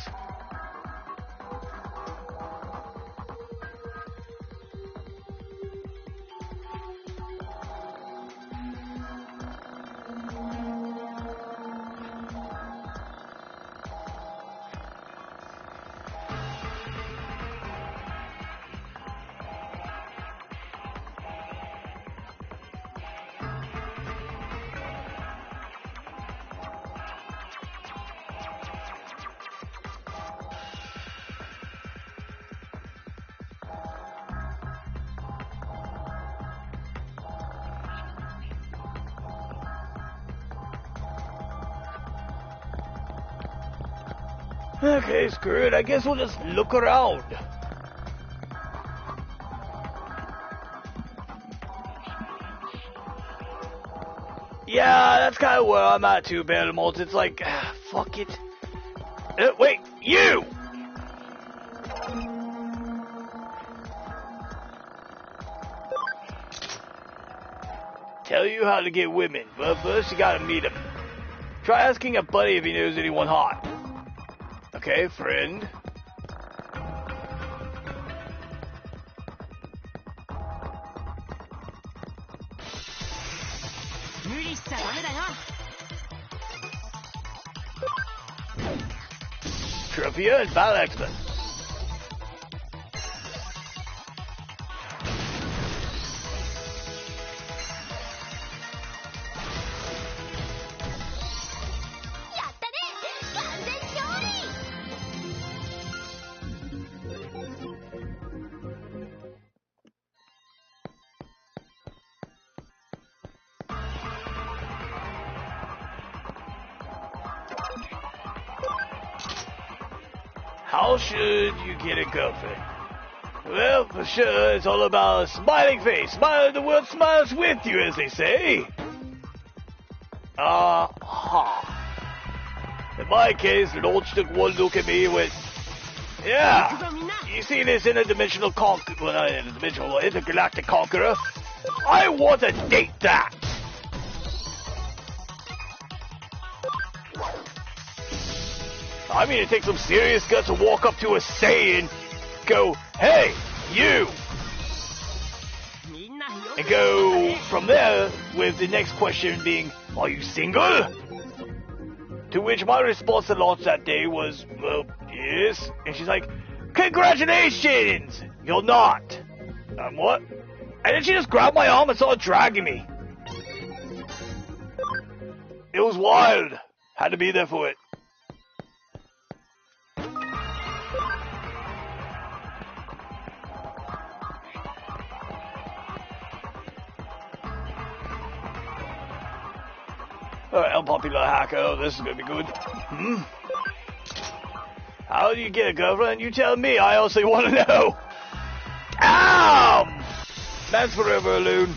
Okay, screw it. I guess we'll just look around. Yeah, that's kind of where I'm at too, Bantamals. It's like, fuck it. Wait, you! Tell you how to get women, but first you gotta meet them. Try asking a buddy if he knows anyone hot. Okay, friend. Trivia and battle expert. How should you get a girlfriend? Well, for sure, it's all about a smiling face. Smile, the world smiles with you, as they say. In my case, the Lord took one look at me and went, yeah, you see this interdimensional well, not interdimensional, intergalactic conqueror? I want to date that. I mean, it takes some serious guts to walk up to a Saiyan and go, hey, you! And go from there with the next question being, are you single? To which my response to launch that day was, well, yes. And she's like, congratulations! You're not. What? And then she just grabbed my arm and started dragging me. It was wild. Had to be there for it. Alright, unpopular hacker. Oh, this is gonna be good. How do you get a girlfriend? You tell me. I also want to know. Damn! Man's forever alone.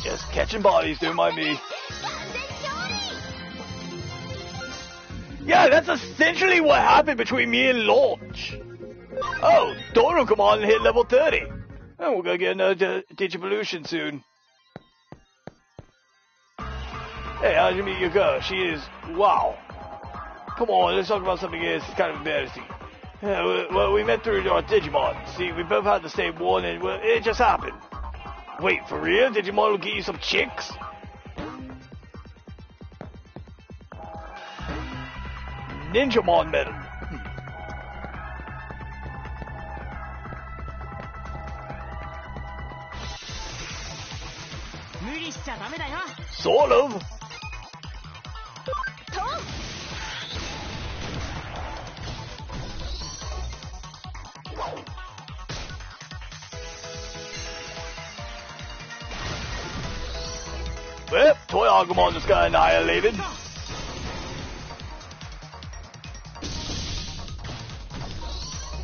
Just catching bodies, don't mind me. Yeah, that's essentially what happened between me and Launch. Oh, Doro, come on and hit level 30. Oh, we're gonna get another Digivolution soon. Hey, how'd you meet your girl? She is, wow. Come on, let's talk about something else. It's kind of embarrassing. Well, we met through our Digimon. See, we both had the same one and well, it just happened. Wait, for real? Digimon will get you some chicks? Ninjamon medal. Sort of. Well, Toy Agumon just got annihilated.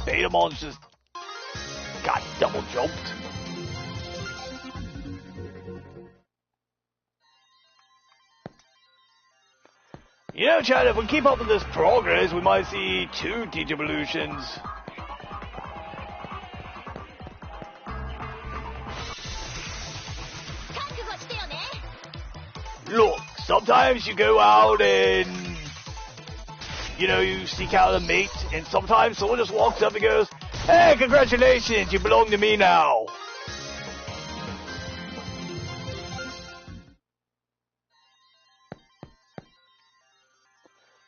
Betamon's just got double jumped. You know, Chad, if we keep up with this progress, we might see 2 Digivolutions. Look, sometimes you go out and, you know, you seek out a mate, and sometimes someone just walks up and goes, hey, congratulations, you belong to me now.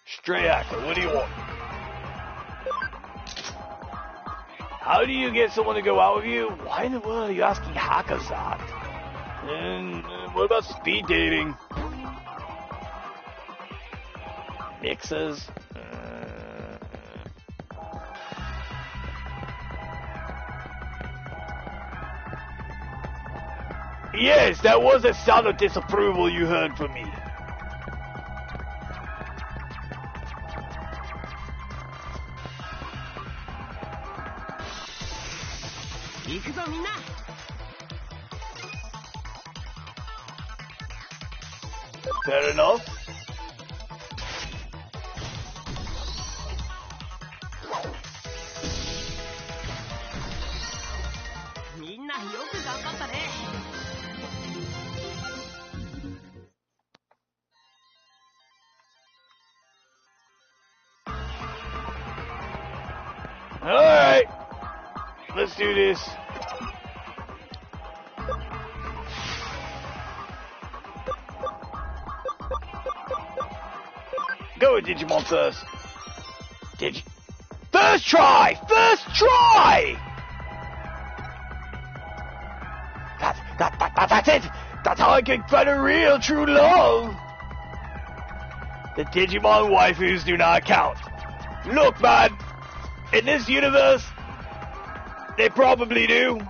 Stray actor, what do you want? How do you get someone to go out with you? Why in the world are you asking hackers that? And what about speed dating? Mixes? Yes, that was a sound of disapproval you heard from me. Fair enough. Alright, let's do this. Go with Digimon first. First try! First try! That's it! That's how I can find a real true love! The Digimon waifus do not count. Look, man! In this universe, they probably do.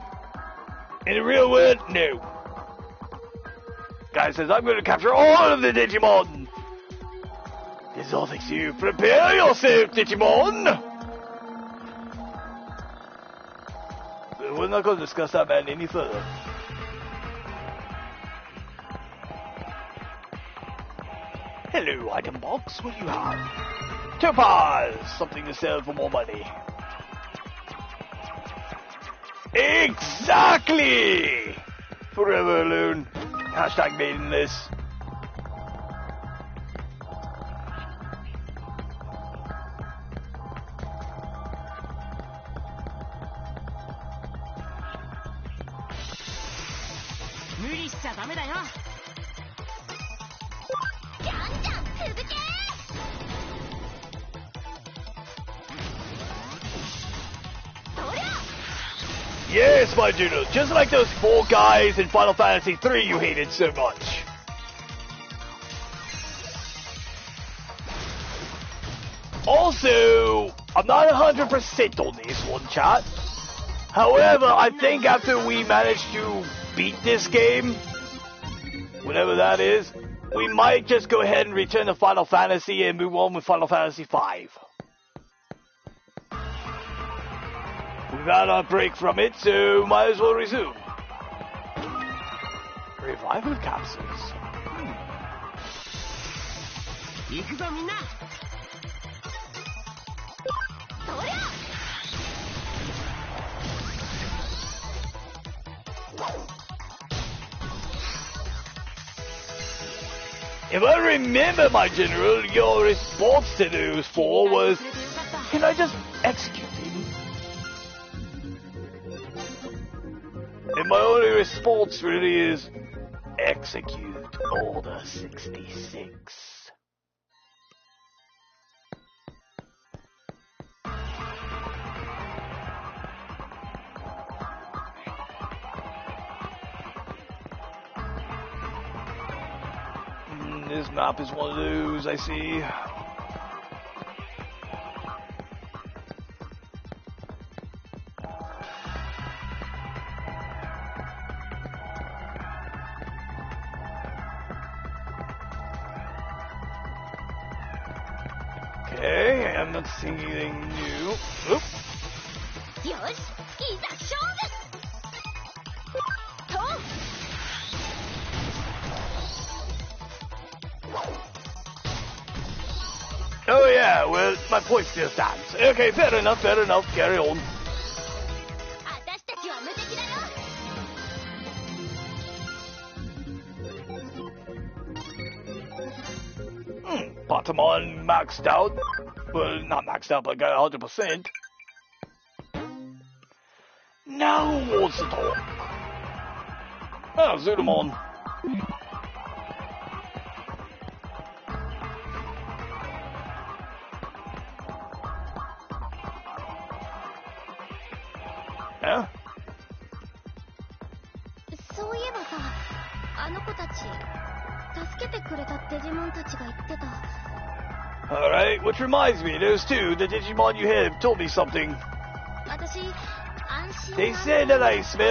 In the real world, no. Guy says, I'm going to capture all of the Digimon. This is all thanks to you. Prepare yourself, Digimon. We're not going to discuss that man any further. Hello, item box. What do you have? Topaz! Something to sell for more money. Exactly! Forever alone. Hashtag maidenless. Yes, my dude, just like those 4 guys in Final Fantasy III you hated so much. Also, I'm not 100% on this one, chat. However, I think after we manage to beat this game, whatever that is, we might just go ahead and return to Final Fantasy and move on with Final Fantasy V. We've had our break from it, so might as well resume. Revival capsules. If I remember, my general, your response to those 4 was, can I just execute him? And my only response really is, execute Order 66. This map is one of those, I see. Okay, I'm not seeing anything new. Oop. Oh yeah, well, my point still stands. Okay, fair enough, carry on. Patamon maxed out. Well, not maxed out, but got 100%. Now who wants to talk? Ah, Zudamon. Yeah? Alright, which reminds me, those 2, the Digimon you have, told me something. They said that I smell